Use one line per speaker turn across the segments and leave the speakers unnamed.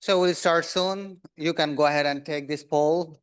So we'll start soon. You can go ahead and take this poll.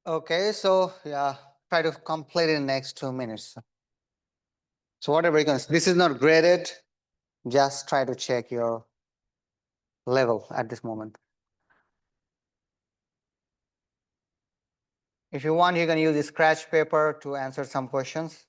Okay, so yeah, try to complete in next 2 minutes. So whatever you can, this is not graded. Just try to check your level at this moment. If you want, you can use the scratch paper to answer some questions.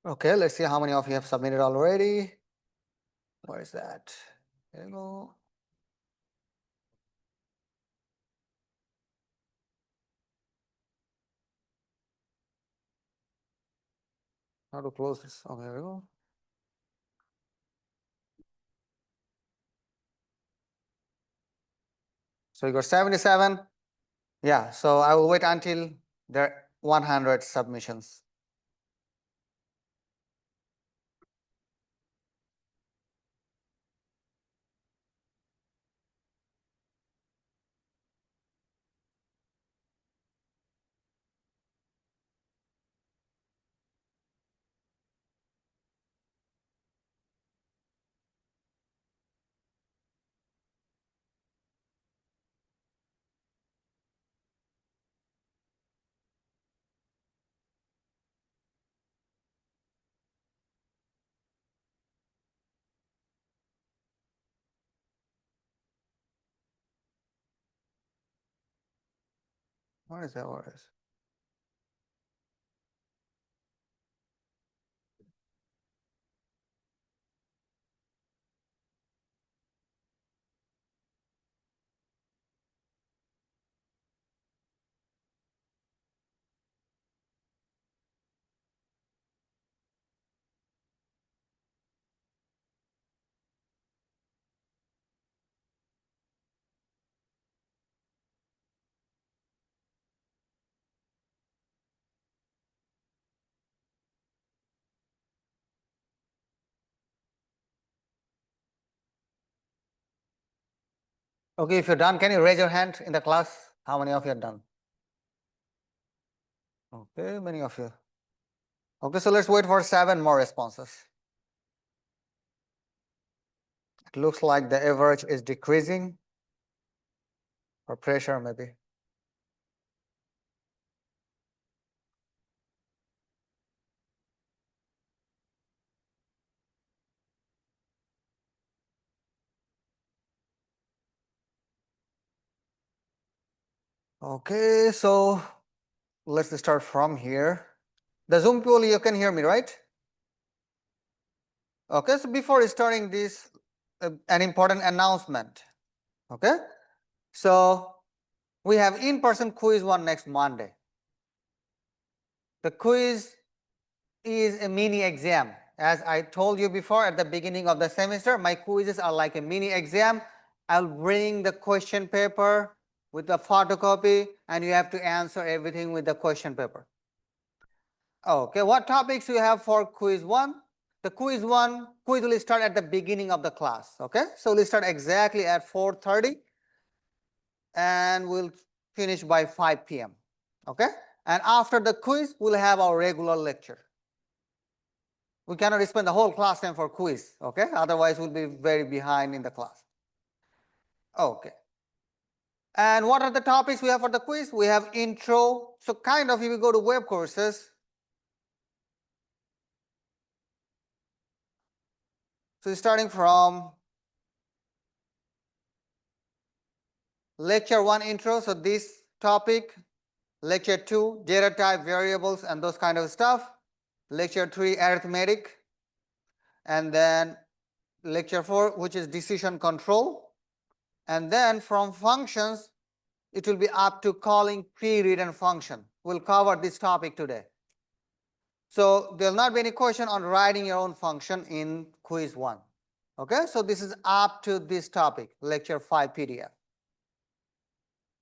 Okay, let's see how many of you have submitted already. Where is that? There you go. How to close this? Oh, there we go. So you got 77. Yeah, so I will wait until there are 100 submissions. What is that? What is? Okay, if you're done, can you raise your hand in the class? How many of you are done? Okay, many of you. Okay, so let's wait for 7 more responses. It looks like the average is decreasing, or pressure maybe. Okay, so let's start from here. The Zoom tool, you can hear me, right? Okay, so before starting this, an important announcement. Okay, so we have in-person quiz one next Monday. The quiz is a mini exam. As I told you before at the beginning of the semester, my quizzes are like a mini exam. I'll bring the question paper with the photocopy and you have to answer everything with the question paper. Okay, what topics you have for quiz 1? The quiz will start at the beginning of the class. Okay, so we'll start exactly at 4:30 and we'll finish by 5 p.m. Okay, and after the quiz, we'll have our regular lecture. We cannot spend the whole class time for quiz. Okay, otherwise we'll be very behind in the class. Okay. And what are the topics we have for the quiz? We have intro. So kind of if you go to web courses, so starting from lecture 1 intro, so this topic, lecture 2 data type, variables and those kind of stuff, lecture 3 arithmetic, and then lecture 4 which is decision control, and then from functions it will be up to calling pre-written function. We'll cover this topic today. So there will not be any question on writing your own function in quiz 1. Okay, so this is up to this topic, lecture 5 PDF.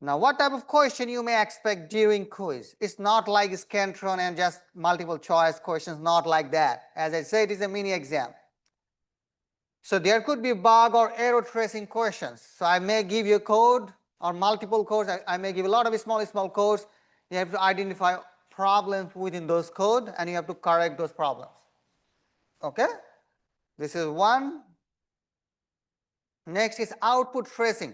Now what type of question you may expect during quiz? It's not like Scantron and just multiple choice questions, not like that. As I said, it is a mini exam. So there could be bug or error tracing questions. So I may give you a code or multiple codes. I may give a lot of small codes. You have to identify problems within those code and you have to correct those problems. Okay, this is one. Next is output tracing.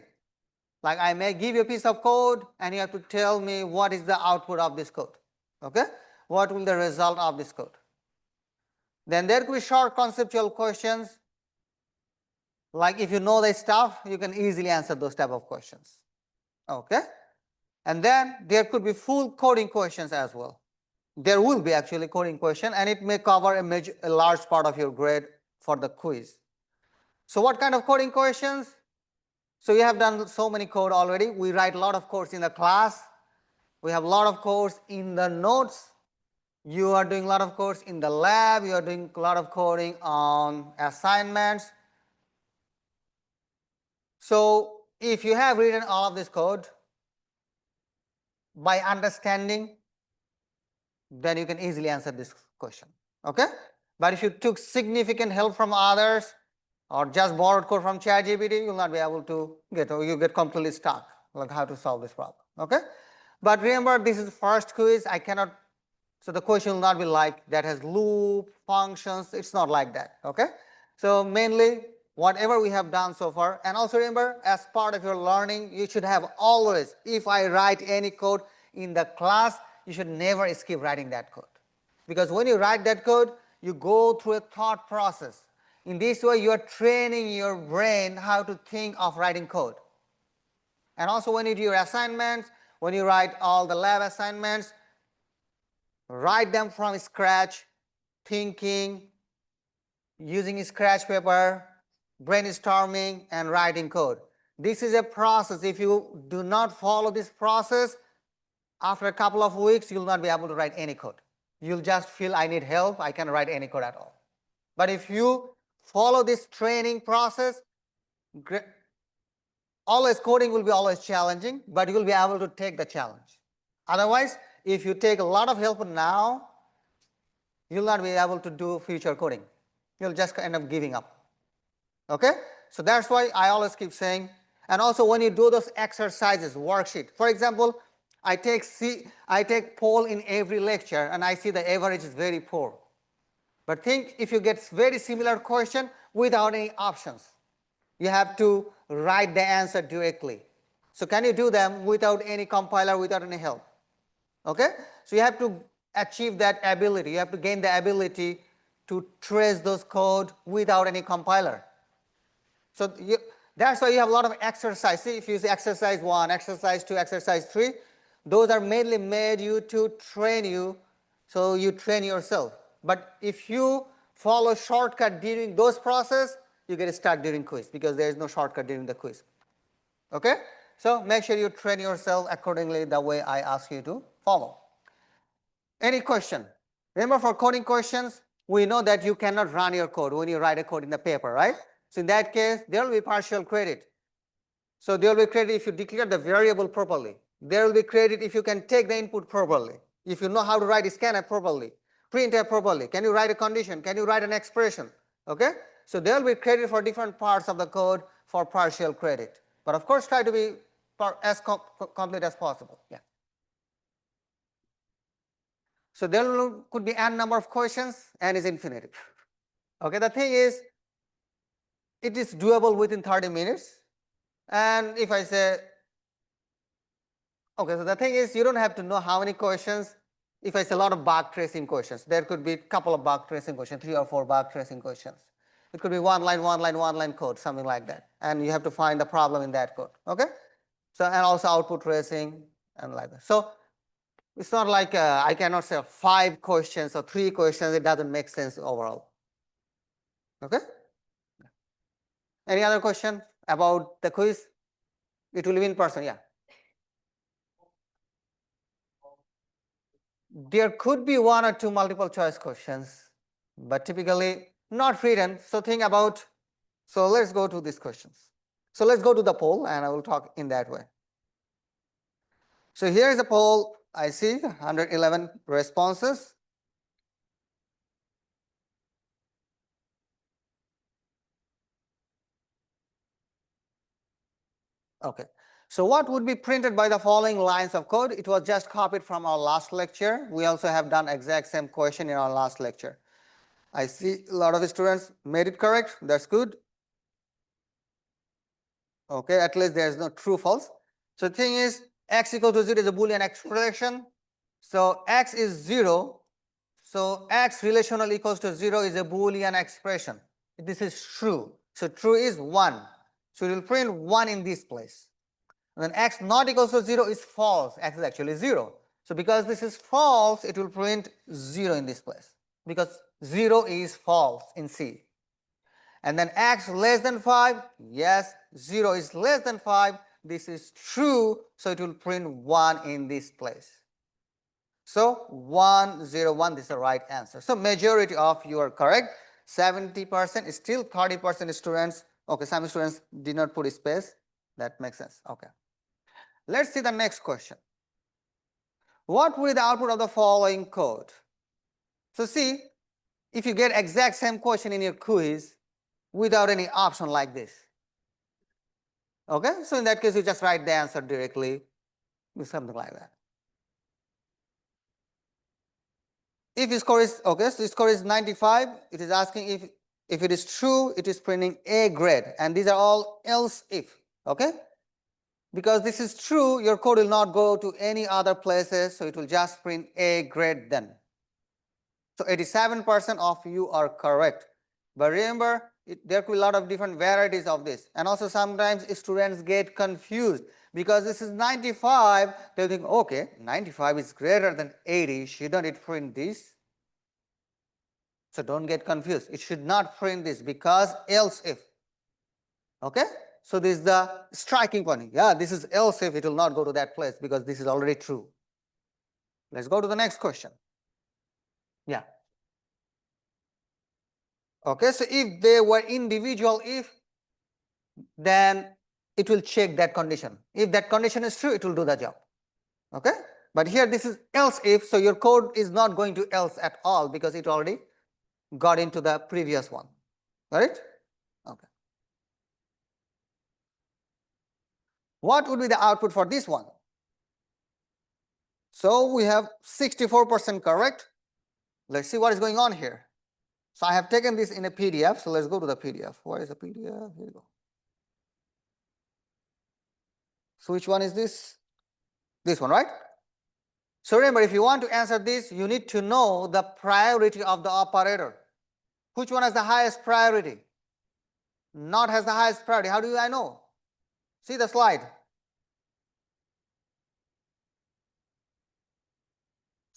Like I may give you a piece of code and you have to tell me what is the output of this code. Okay, what will the result of this code. Then there could be short conceptual questions. Like if you know the stuff, you can easily answer those type of questions. Okay, and then there could be full coding questions as well. There will be actually coding question and it may cover a large part of your grade for the quiz. So what kind of coding questions? So you have done so many code already. We write a lot of codes in the class. We have a lot of codes in the notes. You are doing a lot of codes in the lab. You are doing a lot of coding on assignments. So if you have written all of this code by understanding, then you can easily answer this question. Okay, but if you took significant help from others or just borrowed code from ChatGPT, you will not be able to get, or you get completely stuck like how to solve this problem. Okay, but remember this is first quiz. I cannot, so the question will not be like that has loop functions. It's not like that. Okay, so mainly whatever we have done so far, and also remember as part of your learning you should have always, if I write any code in the class, you should never skip writing that code, because when you write that code you go through a thought process. In this way you are training your brain how to think of writing code. And also when you do your assignments, when you write all the lab assignments, write them from scratch, thinking, using scratch paper, brainstorming and writing code. This is a process. If you do not follow this process, after a couple of weeks you will not be able to write any code. You'll just feel I need help, I can't write any code at all. But if you follow this training process, always coding will be always challenging, but you will be able to take the challenge. Otherwise, if you take a lot of help now, you'll not be able to do future coding. You'll just end up giving up. Okay, so that's why I always keep saying. And also when you do those exercises, worksheet, for example, I take poll in every lecture and I see the average is very poor. But think if you get very similar question without any options, you have to write the answer directly. So can you do them without any compiler, without any help? Okay, so you have to achieve that ability. You have to gain the ability to trace those code without any compiler. So that's why you have a lot of exercise. See, if you use exercise 1, exercise 2, exercise 3, Those are mainly made you to train you, so you train yourself. But if you follow shortcut during those process, you get stuck during quiz because there is no shortcut during the quiz. Okay? So make sure you train yourself accordingly the way I ask you to follow. Any question? Remember, for coding questions, we know that you cannot run your code when you write a code in the paper, right? So in that case, there will be partial credit. So there will be credit if you declare the variable properly. There will be credit if you can take the input properly. If you know how to write a scanf properly, printf properly. Can you write a condition? Can you write an expression? Okay? So there will be credit for different parts of the code for partial credit. But of course, try to be as complete as possible. Yeah. So there could be n number of questions, n is infinitive. Okay, the thing is, it is doable within 30 minutes. And if I say, okay, so the thing is, you don't have to know how many questions. If I say a lot of bug tracing questions, there could be a couple of bug tracing questions, 3 or 4 bug tracing questions. It could be one line code, something like that. And you have to find the problem in that code. Okay? So, and also output tracing and like that. So it's not like I cannot say 5 questions or 3 questions. It doesn't make sense overall. Okay? Any other question about the quiz? It will be in person, yeah. There could be 1 or 2 multiple choice questions, but typically not written. So think about, so let's go to these questions. So let's go to the poll and I will talk in that way. So here is the poll. I see 111 responses. Okay. So what would be printed by the following lines of code? It was just copied from our last lecture. We also have done exact same question in our last lecture. I see a lot of students made it correct. That's good. Okay, at least there is no true false. So the thing is, x equal to 0 is a Boolean expression. So x is 0. So x relational equals to 0 is a Boolean expression. This is true. So true is 1. So it will print 1 in this place. And then x not equals to 0 is false. X is actually 0. So because this is false, it will print 0 in this place. Because 0 is false in C. And then x less than 5, yes, 0 is less than 5. This is true, so it will print 1 in this place. So 1, 0, 1, this is the right answer. So majority of you are correct. 70% is still 30% students. Okay, some students did not put a space. That makes sense. Okay. Let's see the next question. What will be the output of the following code? So see, if you get exact same question in your quiz without any option like this. Okay, so in that case, you just write the answer directly with something like that. If your score is, okay, so score is 95, it is asking if it is true, it is printing A grade. And these are all else if, okay? Because this is true, your code will not go to any other places, so it will just print A grade then. So 87% of you are correct. But remember, there could be a lot of different varieties of this. And also sometimes students get confused because this is 95. They think, okay, 95 is greater than 80. Shouldn't it print this? So don't get confused. It should not print this because else if. Okay? So this is the striking point. Yeah, this is else if, it will not go to that place because this is already true. Let's go to the next question. Yeah. Okay, so if they were individual if, then it will check that condition. If that condition is true, it will do the job. Okay, but here this is else if, so your code is not going to else at all because it already got into the previous one. Right? Okay. What would be the output for this one? So we have 64% correct. Let's see what is going on here. So I have taken this in a PDF. So let's go to the PDF. Where is the PDF? Here we go. So which one is this? This one, right? So remember, if you want to answer this, you need to know the priority of the operator. Which one has the highest priority? Not has the highest priority. How do I know? See the slide.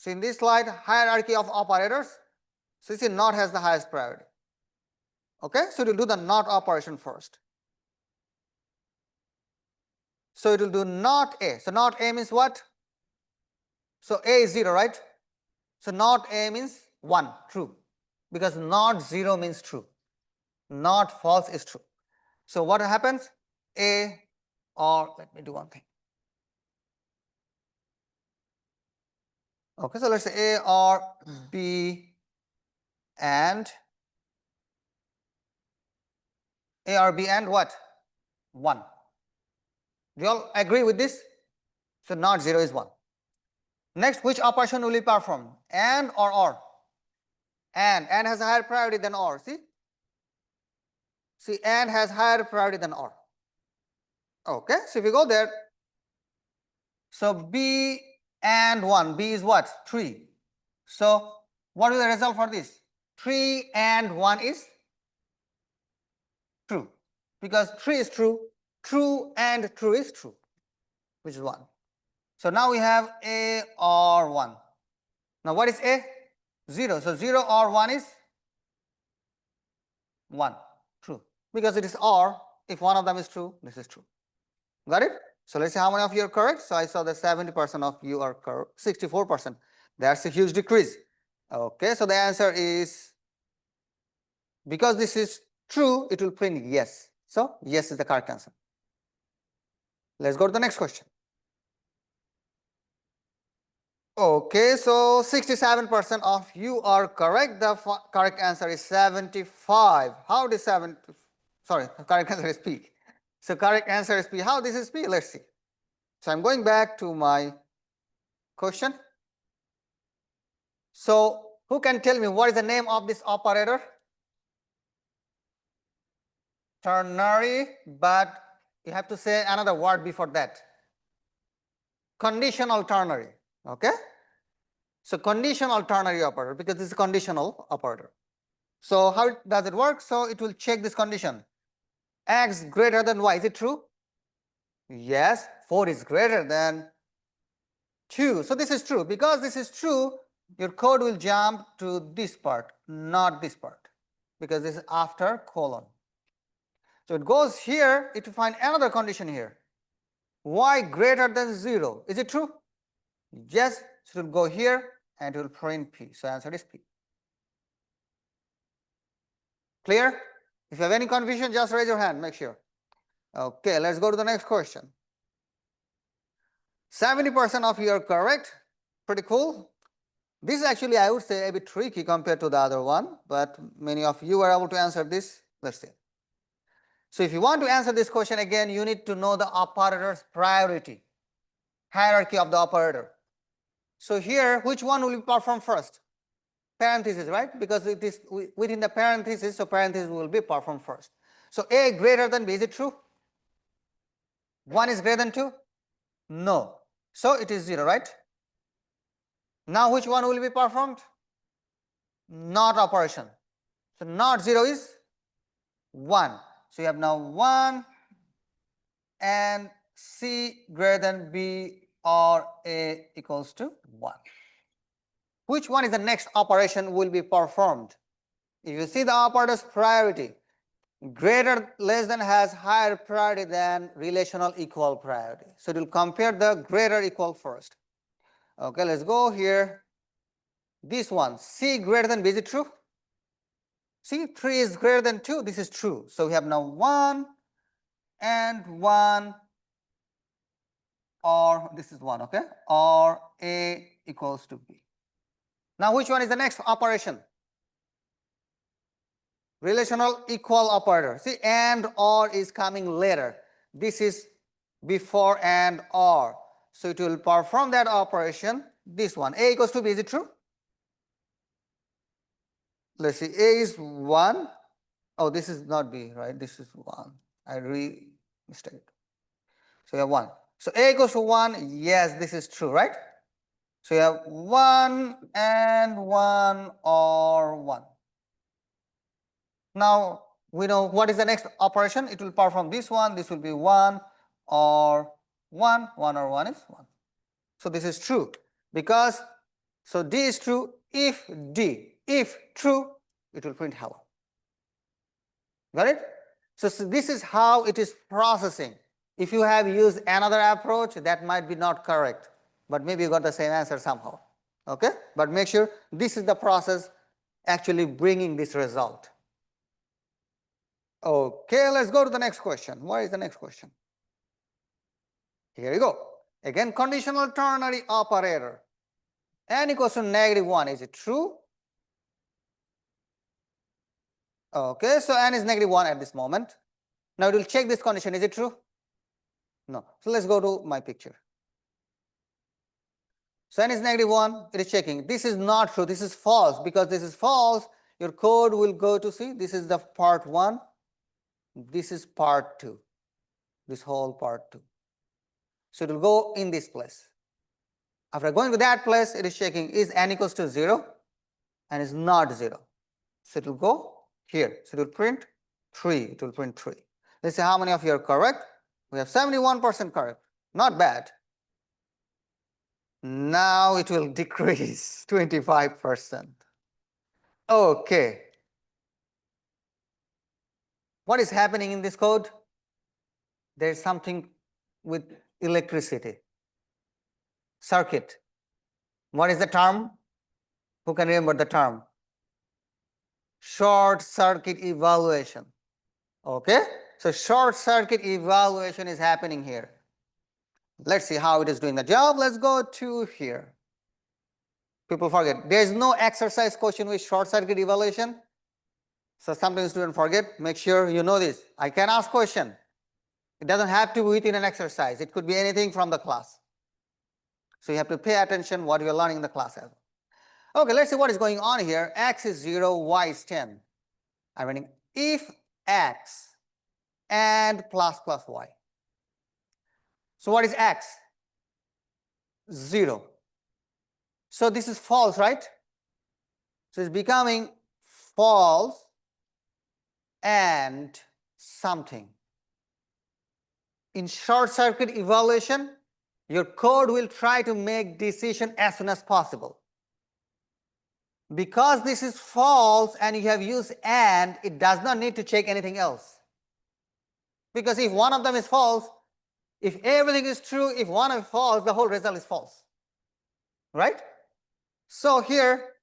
So in this slide, hierarchy of operators, so you see not has the highest priority. Okay, so it will do the not operation first. So it will do not A. So not A means what? So A is 0, right? So not A means 1, true. Because not 0 means true. Not false is true. So what happens? A, or let me do one thing. Okay, so let's say A or B and A or B and what? 1. Do you all agree with this? So not 0 is 1. Next, which operation will be performed? And or OR? And has a higher priority than OR. See, and has higher priority than OR. Okay, so if you go there, so B and 1, B is what? 3. So what is the result for this? 3 and 1 is true, because 3 is true, true and true is true, which is 1. So now we have A or 1. Now what is A? 0. So 0 or 1 is 1, true, because it is OR. If one of them is true, this is true. Got it? So let's see how many of you are correct. So I saw that 70% of you are correct, 64%. That's a huge decrease. Okay, so the answer is, because this is true, it will print yes. So yes is the correct answer. Let's go to the next question. Okay, so 67% of you are correct. The correct answer is 75. How does sorry, the correct answer is P. So correct answer is P. How this is P? Let's see. So I'm going back to my question. So who can tell me what is the name of this operator? Ternary, but you have to say another word before that. Conditional ternary. Okay? So conditional ternary operator, because this is a conditional operator. So how does it work? So it will check this condition. X greater than Y. Is it true? Yes. 4 is greater than 2. So this is true. Because this is true, your code will jump to this part, not this part, because this is after colon. So it goes here, it will find another condition here. Y greater than 0. Is it true? Yes. So it will go here and it will print P. So answer is P. Clear? If you have any confusion, just raise your hand, make sure. Okay, let's go to the next question. 70% of you are correct. Pretty cool. This is actually, I would say, a bit tricky compared to the other one, but many of you are able to answer this. Let's see. So if you want to answer this question again, you need to know the operator's priority, hierarchy of the operator. So here, which one will be performed first? Parenthesis, right? Because it is within the parenthesis, so parenthesis will be performed first. So A greater than B, is it true? 1 is greater than 2? No. So it is 0, right? Now which one will be performed? Not operation. So not 0 is 1. So you have now 1 and C greater than B or A equals to 1. Which one is the next operation will be performed? If you see the operator's priority, greater less than has higher priority than relational equal priority. So it will compare the greater equal first. Okay, let's go here. This one, C greater than B, is it true? See, 3 is greater than 2. This is true. So we have now 1 and 1, or this is 1, okay? Or A equals to B. Now which one is the next operation? Relational equal operator. See, and or is coming later. This is before and or. So it will perform that operation. This one, A equals to B, is it true? Let's see, A is 1. Oh, this is not B, right? This is 1. I mistake. So you have 1. So A equals to 1. Yes, this is true, right? So you have 1 and 1 or 1. Now we know what is the next operation. It will perform this one. This will be 1 or 1. 1 or 1 is 1. So this is true because So D is true if D. If true, it will print hello. Got it? So this is how it is processing. If you have used another approach, that might be not correct, but maybe you got the same answer somehow. Okay? But make sure this is the process actually bringing this result. Okay, let's go to the next question. What is the next question? Here you go. Again, conditional ternary operator. N equals to -1. Is it true? Okay, so N is -1 at this moment. Now it will check this condition. Is it true? No. So let's go to my picture. So N is -1. It is checking. This is not true. This is false. Because this is false, your code will go to see. This is the part 1. This is part 2. This whole part 2. So it will go in this place. After going to that place, it is checking is N equals to 0 and is not 0. So it will go here. So it will print 3. It will print 3. Let's see how many of you are correct. We have 71% correct. Not bad. Now it will decrease 25%. Okay. What is happening in this code? There is something with electricity. Circuit. What is the term? Who can remember the term? Short circuit evaluation. Okay? So short circuit evaluation is happening here. Let's see how it is doing the job. Let's go to here. People forget. There is no exercise question with short circuit evaluation. So sometimes students forget. Make sure you know this. I can ask question. It doesn't have to be within an exercise. It could be anything from the class. So you have to pay attention what you're learning in the class as well. Okay, let's see what is going on here. X is 0, Y is 10. I'm writing if X and plus Y. So what is X? 0. So this is false, right? So it's becoming false and something. In short circuit evaluation, your code will try to make decision as soon as possible. Because this is false and you have used AND, it does not need to check anything else. Because if one of them is false, if everything is true, if one is false, the whole result is false. Right? So here,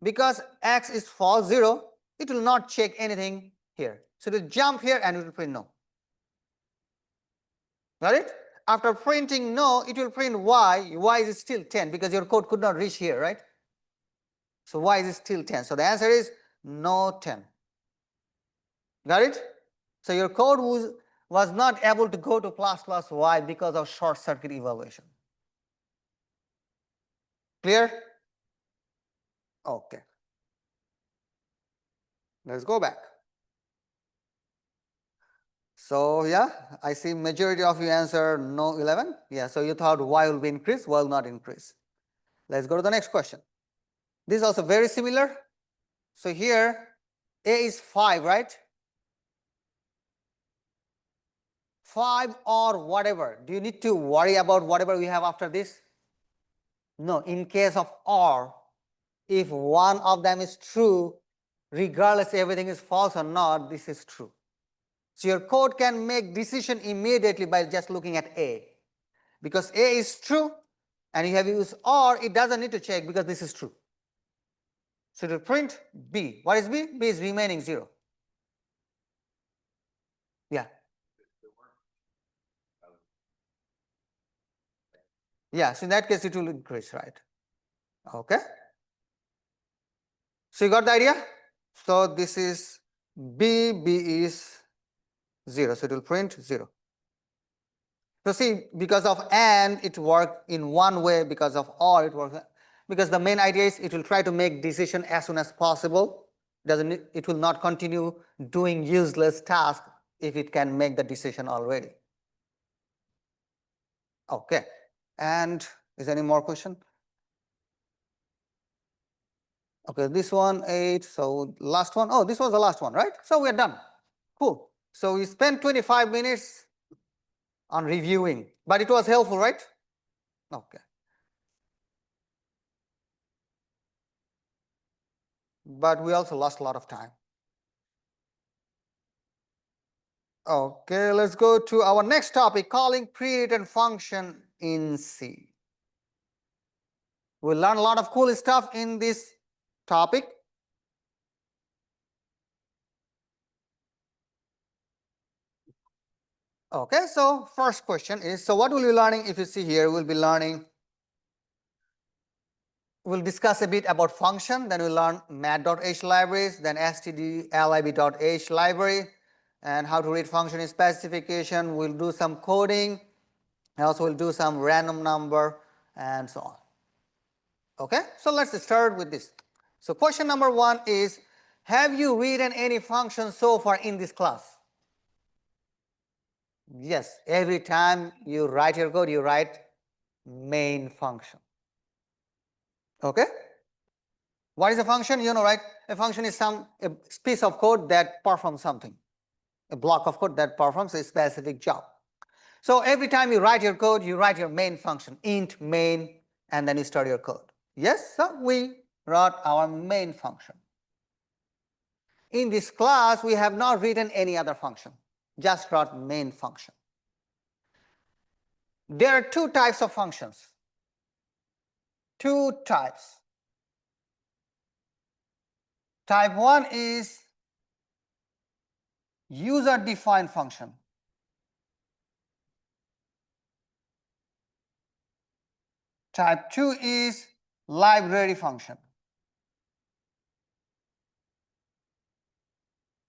because X is false 0, it will not check anything here. So it will jump here and it will print no. Got it? After printing no, it will print Y. Y is still 10 because your code could not reach here, right? So Y is still 10. So the answer is no 10. Got it? So your code was not able to go to plus Y because of short circuit evaluation. Clear? Okay. Let's go back. So yeah, I see majority of you answer no 11. Yeah, so you thought Y will be increased, Y will not increase. Let's go to the next question. This is also very similar. So here A is 5, right? 5 or whatever. Do you need to worry about whatever we have after this? No, in case of OR, if one of them is true, regardless everything is false or not, this is true. So your code can make decision immediately by just looking at A. Because A is true and you have used OR, it doesn't need to check because this is true. So to print B. What is B? B is remaining 0. Yeah. Yeah, so in that case it will increase, right? Okay. So you got the idea? So this is B, B is 0, so it will print 0. So see, because of AND it works in one way, because of OR it works, because the main idea is it will try to make decision as soon as possible. It will not continue doing useless task if it can make the decision already. Okay, and is there any more question? Okay, this one 8, so last one. Oh, this was the last one, right? So we are done. Cool. So we spent 25 minutes on reviewing, but it was helpful, right? Okay. but we also lost a lot of time. Okay, let's go to our next topic, calling pre-written function in C. We'll learn a lot of cool stuff in this topic. Okay, so first question is, so what will be learning? If you see here, we'll be learning, we'll discuss a bit about function, then we'll learn mat.h libraries, then stdlib.h library, and how to read function specification. We'll do some coding, and also we'll do some random number and so on. Okay, so let's start with this. So question number 1 is, have you written any function so far in this class? Yes, every time you write your code, you write main function. Okay, what is a function? You know, right? A function is a piece of code that performs something, a block of code that performs a specific job. So every time you write your code, you write your main function, int main, and then you start your code. Yes, so we wrote our main function. In this class, we have not written any other function, just wrote main function. There are two types of functions. Two types. Type 1 is user-defined function. Type 2 is library function.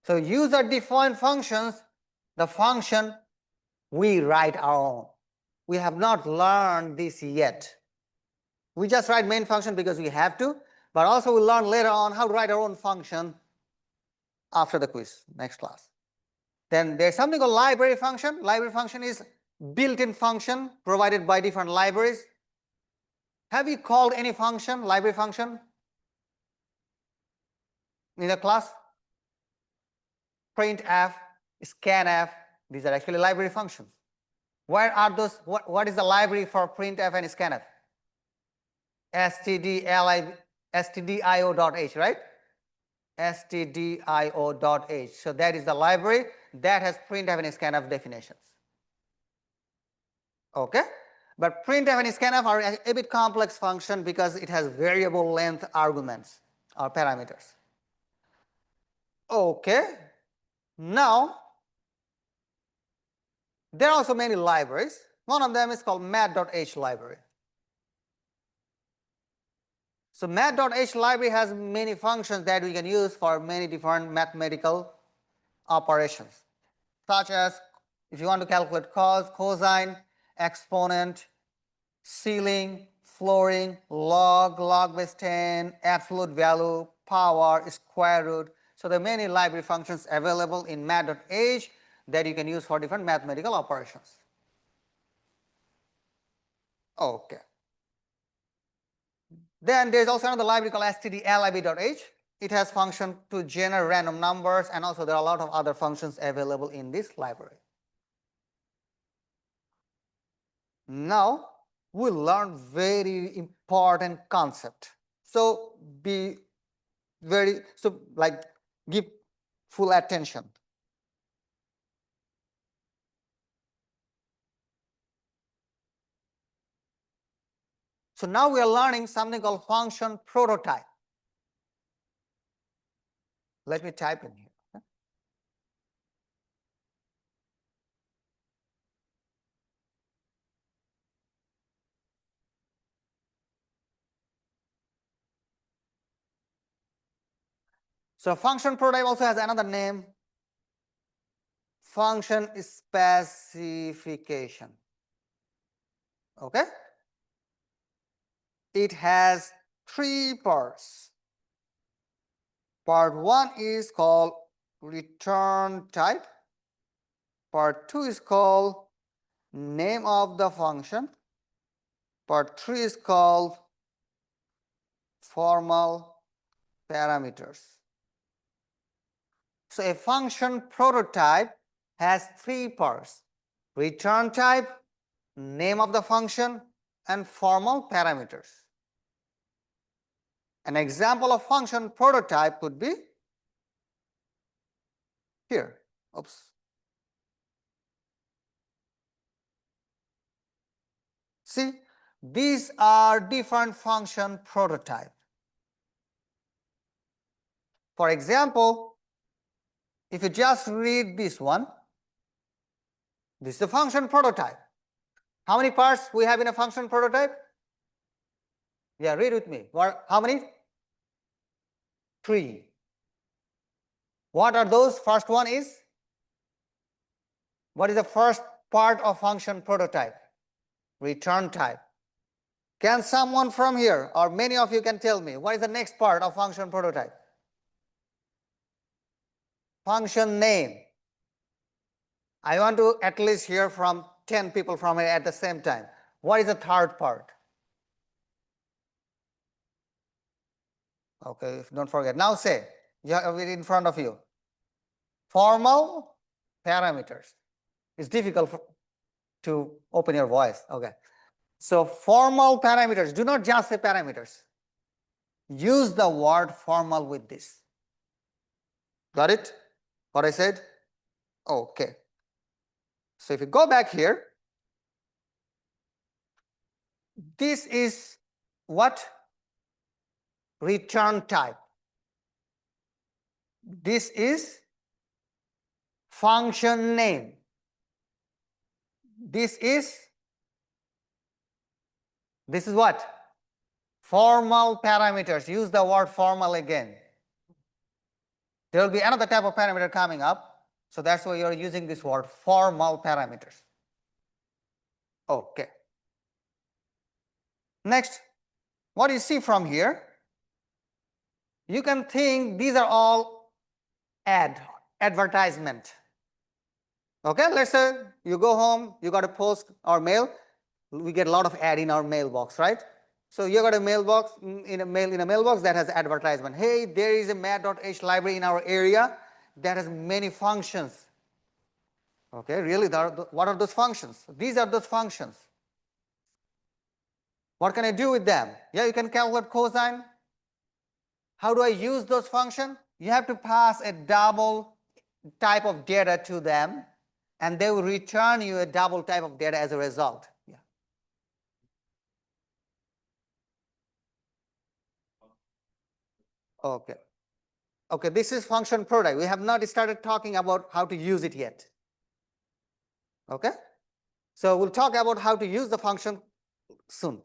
So user-defined functions, the function we write our own. We have not learned this yet. We just write main function because we have to, but also we'll learn later on how to write our own function after the quiz, next class. Then there's something called library function. Library function is built-in function provided by different libraries. Have you called any function, library function, in the class? Printf, scanf, these are actually library functions. Where are those? What is the library for printf and scanf? stdio.h, right? stdio.h. So that is the library that has printf and scanf definitions. Okay, but printf and scanf are a bit complex function because it has variable length arguments or parameters. Okay, now there are also many libraries. One of them is called mat.h library. So mat.h library has many functions that we can use for many different mathematical operations, such as if you want to calculate cos, cosine, exponent, ceiling, flooring, log base 10, absolute value, power, square root. So there are many library functions available in mat.h that you can use for different mathematical operations. Okay. Then there is also another library called stdlib.h. It has function to generate random numbers, and also there are a lot of other functions available in this library. Now we'll learn very important concept. So give full attention. So now we are learning something called function prototype. Let me type in here. So function prototype also has another name, function specification. Okay, it has three parts. Part 1 is called return type. Part 2 is called name of the function. Part 3 is called formal parameters. So a function prototype has three parts: return type, name of the function, and formal parameters. An example of function prototype could be here. Oops. See, these are different function prototype. For example, if you just read this one, this is a function prototype. How many parts we have in a function prototype? Yeah, read with me. How many? 3. What are those? First one is, what is the first part of function prototype? Return type. Can someone from here, or many of you can tell me, what is the next part of function prototype? Function name. I want to at least hear from 10 people from here at the same time. What is the third part? Okay, don't forget. Now say, you have it in front of you. Formal parameters. It's difficult to open your voice. Okay. So formal parameters, do not just say parameters. Use the word formal with this. Got it? What I said? Okay. So if you go back here, this is what? Return type. This is function name. This is what? Formal parameters. Use the word formal again. There will be another type of parameter coming up. So that's why you're using this word formal parameters. Okay. Next, what you see from here, you can think these are all advertisement. Okay, let's say you go home, you got a post or mail. We get a lot of ad in our mailbox, right? So you got a mailbox in a mailbox that has advertisement. Hey, there is a mat.h library in our area that has many functions. Okay, really, what are those functions? These are those functions. What can I do with them? Yeah, you can calculate cosine. How do I use those functions? You have to pass a double type of data to them, and they will return you a double type of data as a result. Yeah. Okay. Okay, this is function product. We have not started talking about how to use it yet. Okay? So we'll talk about how to use the function soon.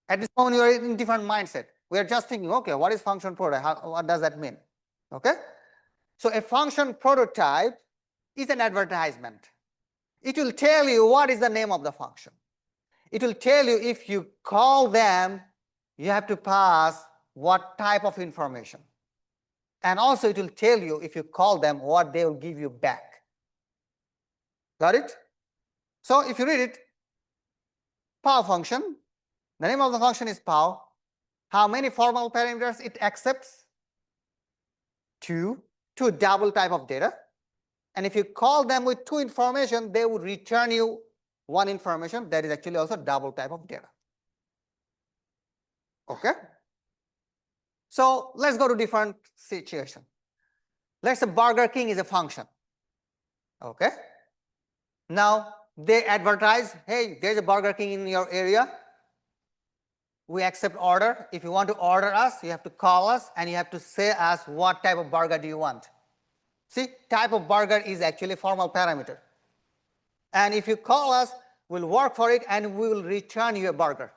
At this moment, you are in different mindset. We are just thinking, okay, what is function product? What does that mean? Okay? So a function prototype is an advertisement. It will tell you what is the name of the function. It will tell you if you call them, you have to pass what type of information. And also it will tell you if you call them what they will give you back. Got it? So if you read it, pow function, the name of the function is pow. How many formal parameters it accepts? 2 double type of data. And if you call them with 2 information, they would return you 1 information that is actually also double type of data. Okay? So let's go to different situation. Let's say Burger King is a function. Okay? Now they advertise, hey, there's a Burger King in your area. We accept order. If you want to order us, you have to call us and you have to say us what type of burger do you want. See, type of burger is actually a formal parameter. And if you call us, we'll work for it and we will return you a burger.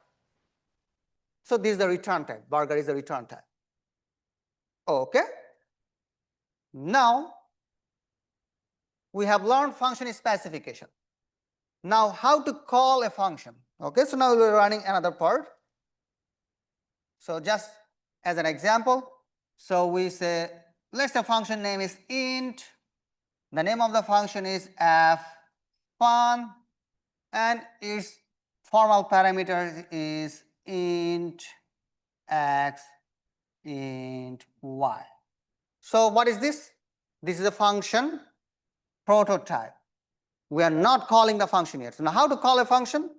So this is the return type. Burger is the return type. Okay. Now we have learned function specification. Now how to call a function. Okay, so now we're running another part. So just as an example, so we say, let's say function name is int. The name of the function is f1 and its formal parameter is int x, int y. So what is this? This is a function prototype. We are not calling the function yet. So now how to call a function?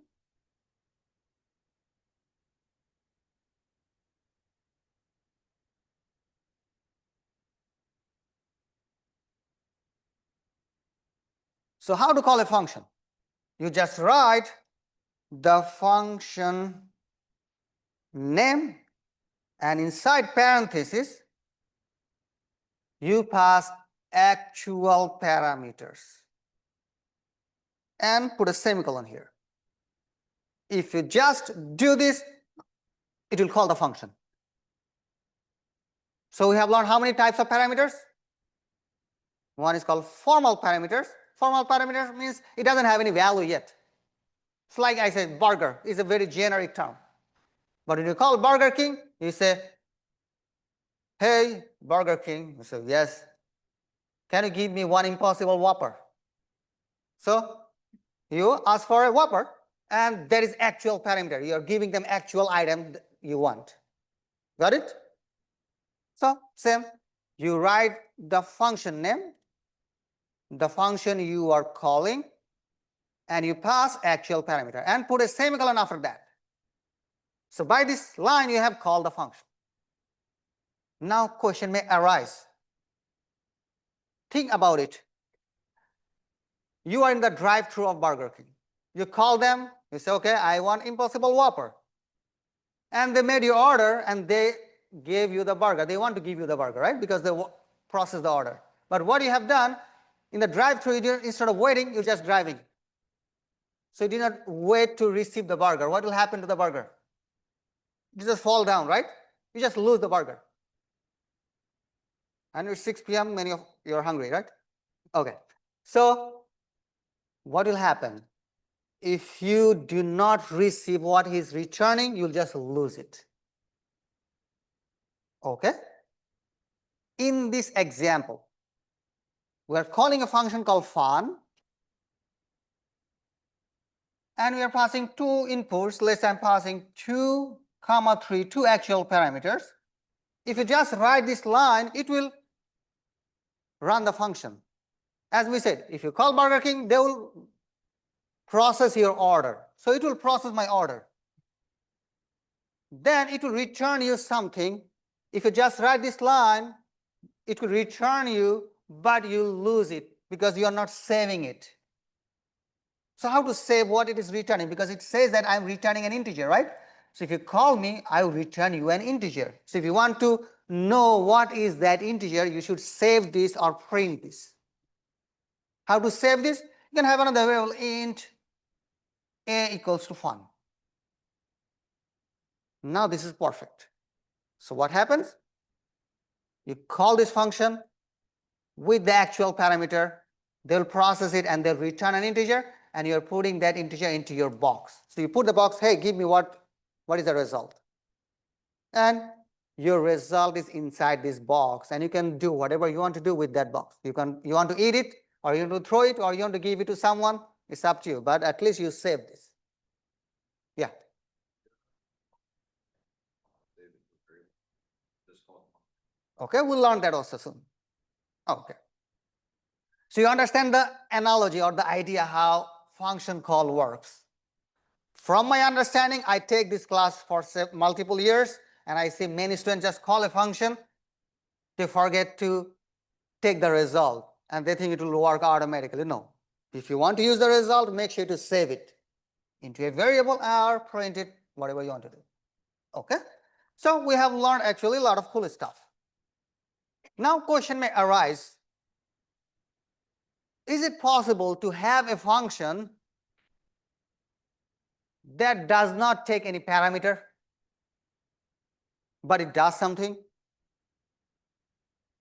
So how to call a function? You just write the function name, and inside parentheses you pass actual parameters and put a semicolon here. If you just do this, it will call the function. So we have learned how many types of parameters? One is called formal parameters. Formal parameters means it doesn't have any value yet. It's like I said, burger is a very generic term. But when you call Burger King, you say, hey, Burger King. You say, yes. Can you give me one Impossible Whopper? So you ask for a Whopper, and there is actual parameter. You are giving them actual item you want. Got it? So same, you write the function name, the function you are calling, and you pass actual parameter and put a semicolon after that. So by this line you have called the function. Now question may arise. Think about it. You are in the drive-thru of Burger King. You call them, you say, okay, I want Impossible Whopper. And they made your order and they gave you the burger. They want to give you the burger, right? Because they processed the order. But what you have done, in the drive-thru, instead of waiting, you're just driving. So you did not wait to receive the burger. What will happen to the burger? You just fall down, right? You just lose the burger. And it's 6 p.m., many of you are hungry, right? Okay. So what will happen? If you do not receive what he's returning, you'll just lose it. Okay? In this example, we are calling a function called fun, and we are passing two inputs. Let's say I'm passing 2, 3, two actual parameters. If you just write this line, it will run the function. As we said, if you call Burger King, they will process your order. So it will process my order. Then it will return you something. If you just write this line, it will return you, but you lose it because you are not saving it. So how to save what it is returning? Because it says that I'm returning an integer, right? So if you call me, I will return you an integer. So if you want to know what is that integer, you should save this or print this. How to save this? You can have another variable int a equals to fun. Now this is perfect. So what happens? You call this function with the actual parameter, they'll process it and they'll return an integer, and you're putting that integer into your box. So you put the box, hey, give me what is the result? And your result is inside this box, and you can do whatever you want to do with that box. You want to eat it, or you want to throw it, or you want to give it to someone. It's up to you, but at least you save this. Yeah. Okay, we'll learn that also soon. Okay. So you understand the analogy or the idea how function call works. From my understanding, I take this class for multiple years, and I see many students just call a function, they forget to take the result, and they think it will work automatically. No. If you want to use the result, make sure to save it into a variable or print it, whatever you want to do. Okay? So we have learned actually a lot of cool stuff. Now question may arise, is it possible to have a function that does not take any parameter, but it does something?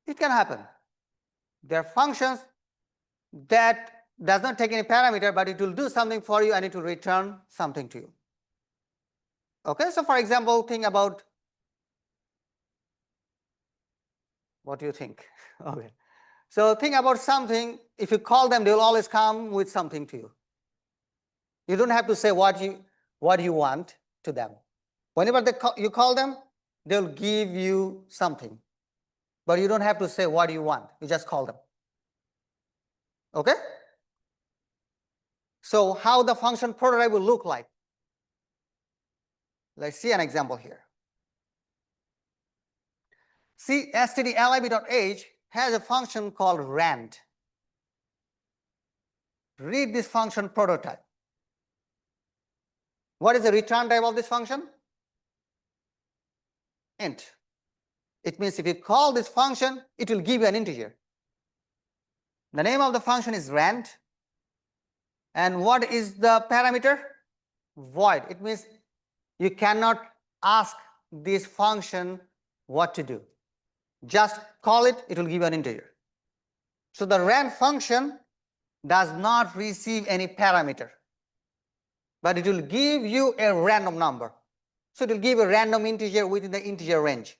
It can happen. There are functions that does not take any parameter, but it will do something for you and it will return something to you. Okay, so for example, think about, what do you think? Okay, so think about something. If you call them, they will always come with something to you. You don't have to say what you want to them. Whenever you call them, they'll give you something, but you don't have to say what you want. You just call them. Okay? So how the function prototype will look like? Let's see an example here. See, stdlib.h has a function called rand. read this function prototype. What is the return type of this function? Int. It means if you call this function, it will give you an integer. The name of the function is rand. And what is the parameter? Void. It means you cannot ask this function what to do. Just call it, it will give you an integer. So the rand function does not receive any parameter, but it will give you a random number. So it will give a random integer within the integer range.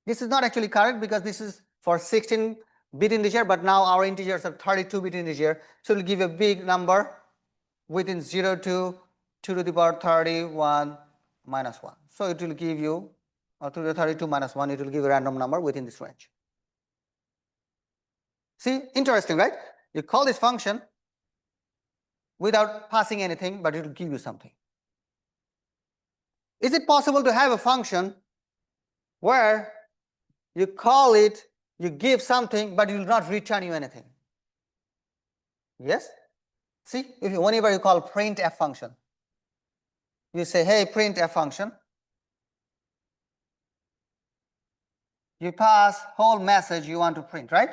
This is not actually correct because this is for 16-bit integer, but now our integers are 32-bit integer. So it will give a big number within 0 to 2 to the power 31 minus 1. So it will give you, or 2 to the 32 minus 1, it will give a random number within this range. See, interesting, right? You call this function without passing anything, but it will give you something. Is it possible to have a function where you call it, you give something, but it will not return you anything? Yes? See, whenever you call printf function, you say, hey, printf function, you pass whole message you want to print, right?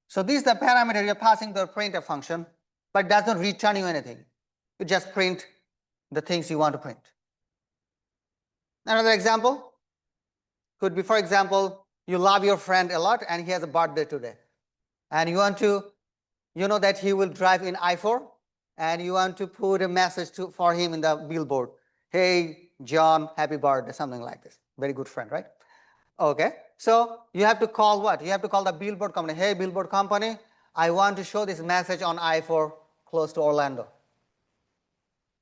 So this is the parameter you're passing to the printf function, but does not return you anything. You just print the things you want to print. Another example could be, for example, you love your friend a lot and he has a birthday today. And you want to, you know that he will drive in I-4 and you want to put a message for him in the billboard. Hey, John, happy birthday, something like this. Very good friend, right? Okay, so you have to call what? You have to call the billboard company. Hey, billboard company, I want to show this message on I-4 close to Orlando.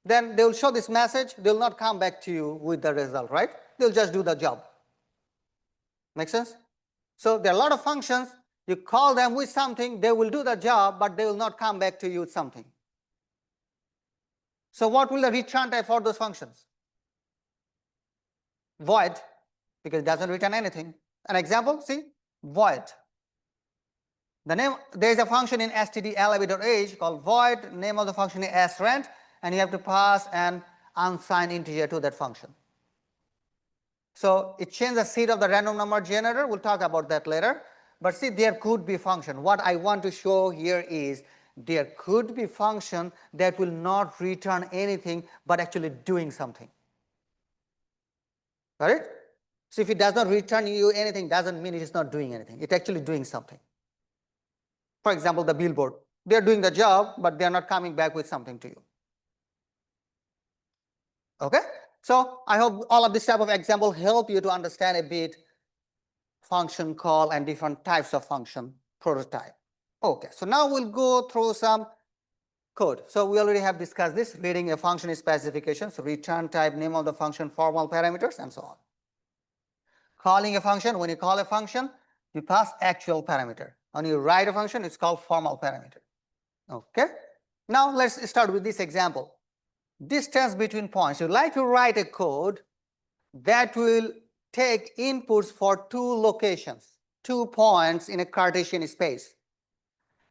Then they will show this message. They will not come back to you with the result, right? They'll just do the job. Make sense? So there are a lot of functions. You call them with something, they will do the job, but they will not come back to you with something. So what will the return type for those functions? Void, because it doesn't return anything. An example, see, void. The name, there is a function in stdlib.h called void. Name of the function is srand, and you have to pass an unsigned integer to that function. So it changes the seed of the random number generator. We'll talk about that later. But see, there could be function. What I want to show here is there could be function that will not return anything but actually doing something. Got it? So if it does not return you anything, doesn't mean it is not doing anything. It's actually doing something. For example, the billboard. They are doing the job, but they are not coming back with something to you. Okay? So I hope all of this type of example help you to understand a bit function call and different types of function prototype. Okay, so now we'll go through some code. So we already have discussed this, reading a function specification, so return type, name of the function, formal parameters, and so on. Calling a function, when you call a function, you pass actual parameter. When you write a function, it's called formal parameter. Okay, now let's start with this example. Distance between points. You'd like to write a code that will take inputs for two locations, 2 points in a Cartesian space,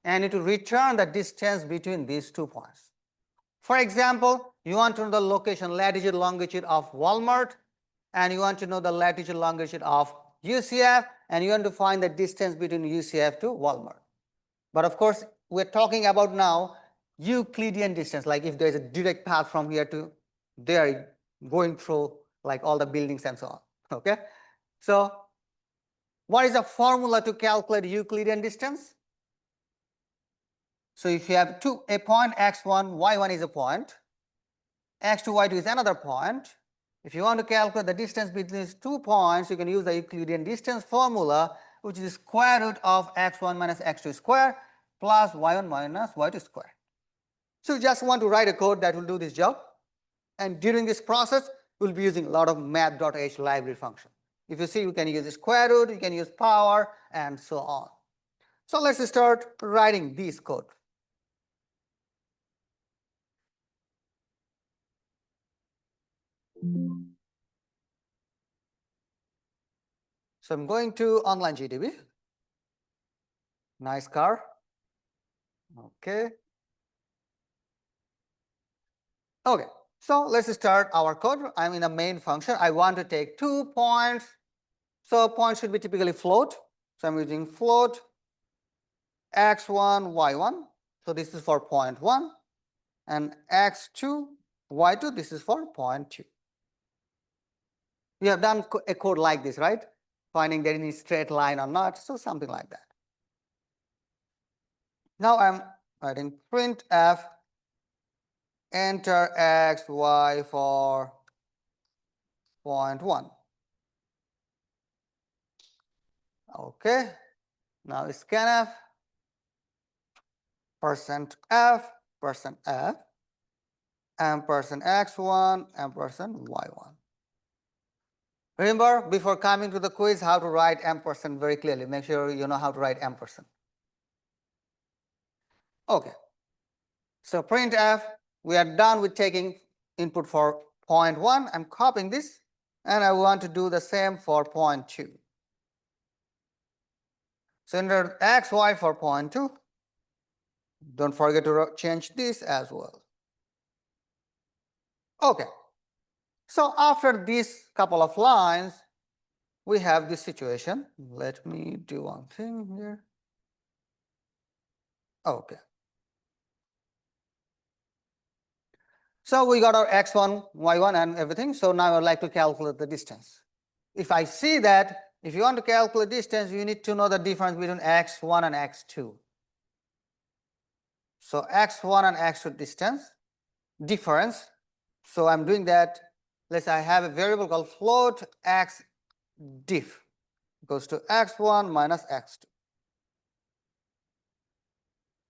and it will return the distance between these 2 points. For example, you want to know the location, latitude, longitude of Walmart, and you want to know the latitude, longitude of UCF, and you want to find the distance between UCF to Walmart. But of course, we're talking about now Euclidean distance, like if there's a direct path from here to there going through like all the buildings and so on. Okay, so what is the formula to calculate Euclidean distance? So if you have a point x1, y1 is a point, x2, y2 is another point. If you want to calculate the distance between these 2 points, you can use the Euclidean distance formula, which is square root of x1 minus x2 square plus y1 minus y2 square. So you just want to write a code that will do this job. And during this process, we'll be using a lot of math.h library function. If you see, you can use the square root, you can use power, and so on. So let's start writing this code. So I'm going to online GDB. Nice car. Okay. Okay, so let's start our code. I'm in a main function. I want to take 2 points. So points should be typically float. So I'm using float x1, y1. So this is for point 1. And x2, y2, this is for point 2. We have done a code like this, right? Finding there any straight line or not. So something like that. Now I'm writing printf enter x, y for point 1. Okay. Now scanf %f ampersand x1 ampersand y1. Remember, before coming to the quiz, how to write ampersand very clearly. Make sure you know how to write ampersand. Okay. So printf, we are done with taking input for point 1. I'm copying this, and I want to do the same for point 2. So enter x, y for point 2. Don't forget to change this as well. Okay. So after these couple of lines, we have this situation. Let me do one thing here. Okay. So we got our x1, y1 and everything. So now I would like to calculate the distance. If I see that, if you want to calculate distance, you need to know the difference between x1 and x2. So x1 and x2 difference. So I'm doing that. Let's say I have a variable called float x diff goes to x1 minus x2.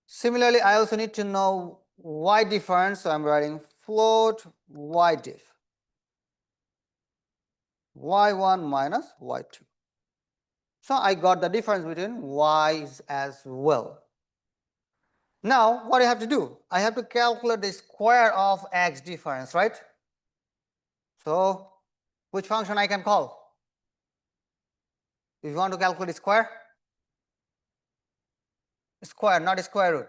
Similarly, I also need to know y difference. So I'm writing float y diff y1 minus y2. So I got the difference between y's as well. Now what I have to do? I have to calculate the square of x difference, right? So which function I can call? If you want to calculate square, not square root.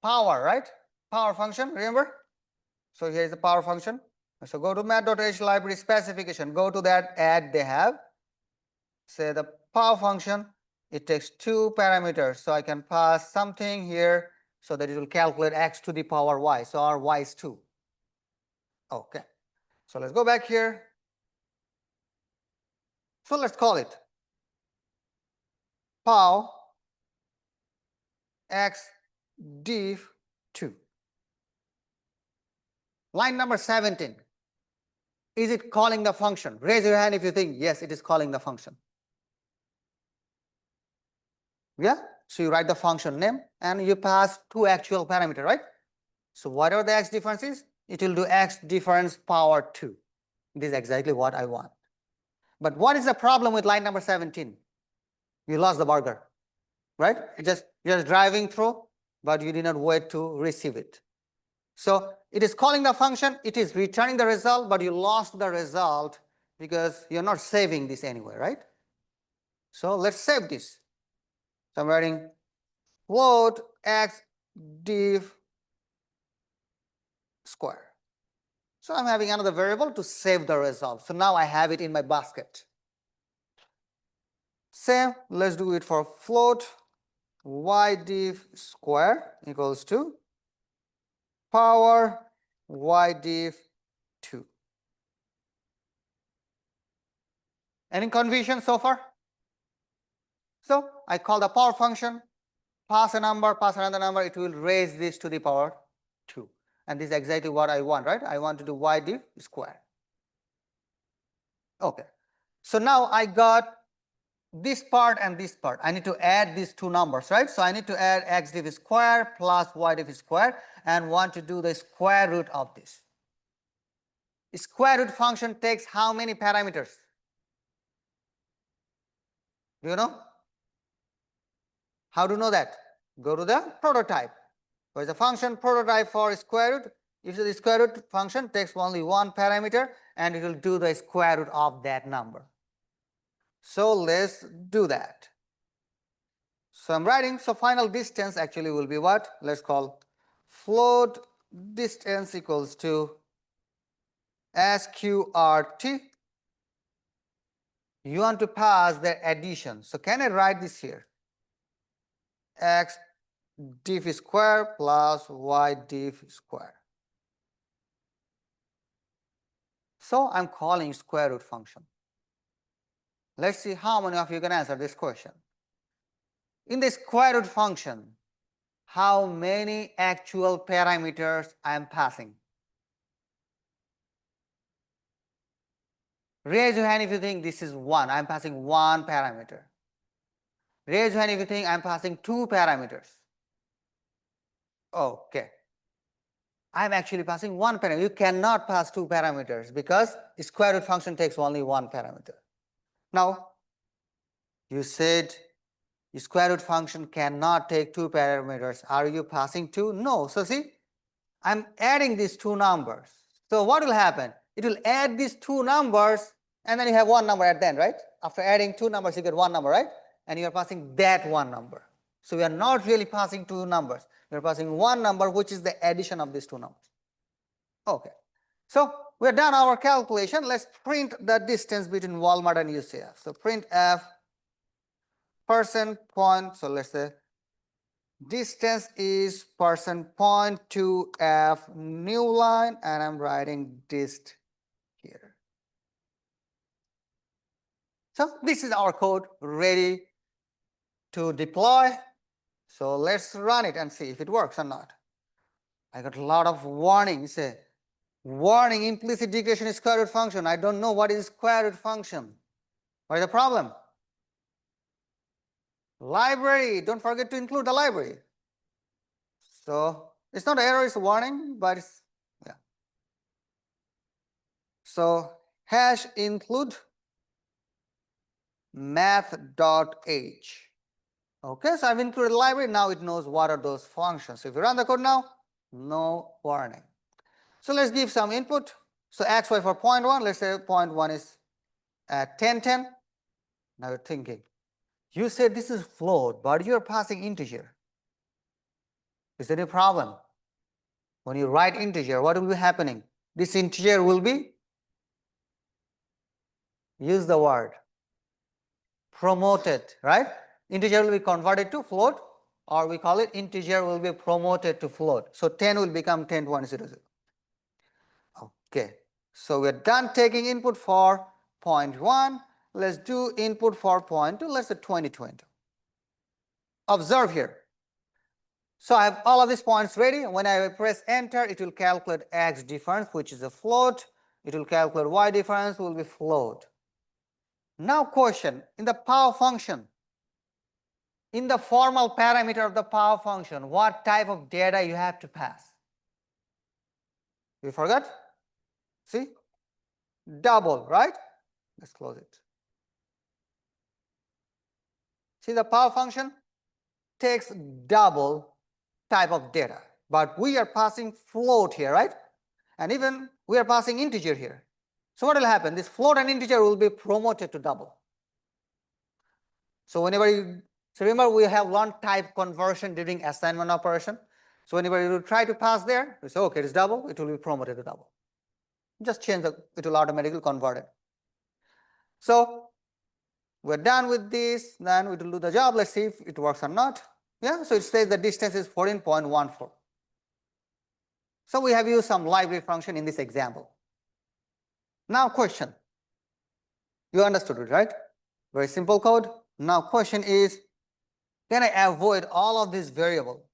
Power, right? Power function, remember? So here is the power function. So go to math.h library specification, go to that add they have. Say the power function, it takes 2 parameters. So I can pass something here so that it will calculate x to the power y. So our y is 2. Okay. So let's go back here. So let's call it pow x diff 2. Line number 17. Is it calling the function? Raise your hand if you think yes, it is calling the function. Yeah? So you write the function name and you pass 2 actual parameters, right? So whatever the x difference is, it will do x difference power 2. This is exactly what I want. But what is the problem with line number 17? You lost the burger, right? You're just driving through, but you did not wait to receive it. So it is calling the function, it is returning the result, but you lost the result because you're not saving this anywhere, right? So let's save this. So I'm writing float x diff square. So I'm having another variable to save the result. So now I have it in my basket. Same, let's do it for float y diff square equals to power y diff 2. Any confusion so far? So I call the power function, pass a number, pass another number, it will raise this to the power 2. And this is exactly what I want, right? I want to do y diff square. Okay. So now I got this part and this part. I need to add these two numbers, right? So I need to add x diff square plus y diff square and want to do the square root of this. Square root function takes how many parameters? Do you know? How to know that? Go to the prototype. There is a function prototype for square root. If the square root function takes only one parameter and it will do the square root of that number. So let's do that. So I'm writing, so final distance actually will be what? Let's call float distance equals to SQRT. You want to pass the addition. So can I write this here? X diff square plus y diff square. So I'm calling square root function. Let's see how many of you can answer this question. In the square root function, how many actual parameters I am passing? Raise your hand if you think this is 1. I am passing 1 parameter. Raise your hand if you think I am passing 2 parameters. Okay. I am actually passing 1 parameter. You cannot pass 2 parameters because the square root function takes only 1 parameter. Now, you said the square root function cannot take 2 parameters. Are you passing 2? No. So see, I am adding these 2 numbers. So what will happen? It will add these 2 numbers and then you have 1 number at the end, right? After adding 2 numbers, you get 1 number, right? And you are passing that 1 number. So we are not really passing 2 numbers. We are passing 1 number, which is the addition of these 2 numbers. Okay. So we are done our calculation. Let's print the distance between Walmart and UCF. So print F percent point. So let's say distance is percent point to F new line, and I'm writing dist here. So this is our code ready to deploy. So let's run it and see if it works or not. I got a lot of warnings. Warning, implicit declaration is square root function. I don't know what is square root function. What is the problem? Library. Don't forget to include the library. So it's not an error, it's a warning, but it's, yeah. So hash include math.h. Okay, so I've included library. Now it knows what are those functions. So if you run the code now, no warning. So let's give some input. So xy for 0.1, let's say 0.1 is at 1010. Now you're thinking, you said this is float, but you're passing integer. Is there any problem? When you write integer, what will be happening? This integer will be, use the word, promoted, right? Integer will be converted to float, or we call it integer will be promoted to float. So 10 will become 10.00. Okay, so we're done taking input for 0.1. Let's do input for 0.2. Let's say 2020. Observe here. So I have all of these points ready. When I press enter, it will calculate x difference, which is a float. It will calculate y difference, will be float. Now question, in the power function, in the formal parameter of the power function, what type of data you have to pass? You forgot? See? Double, right? Let's close it. See, the power function takes double type of data, but we are passing float here, right? And even we are passing integer here. So what will happen? This float and integer will be promoted to double. So whenever you, so remember we have one type conversion during assignment operation. So whenever you try to pass there, you say, okay, it's double, it will be promoted to double. Just change the, it will automatically convert it. So we're done with this, then we will do the job. Let's see if it works or not. Yeah, so it says the distance is 14.14. So we have used some library function in this example. Now question, you understood it, right? Very simple code. Now question is, can I avoid all of this variable?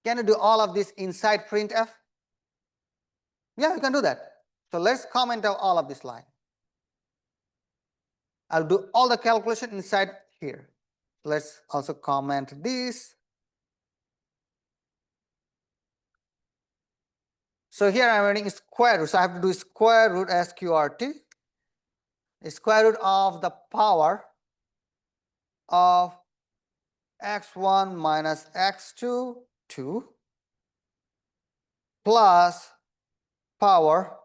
Can I do all of this inside printf? Yeah, you can do that. So let's comment out all of this line. I'll do all the calculation inside here. Let's also comment this. So here I'm running square root. So I have to do square root sqrt, square root of the power of x1 minus x2, 2, plus power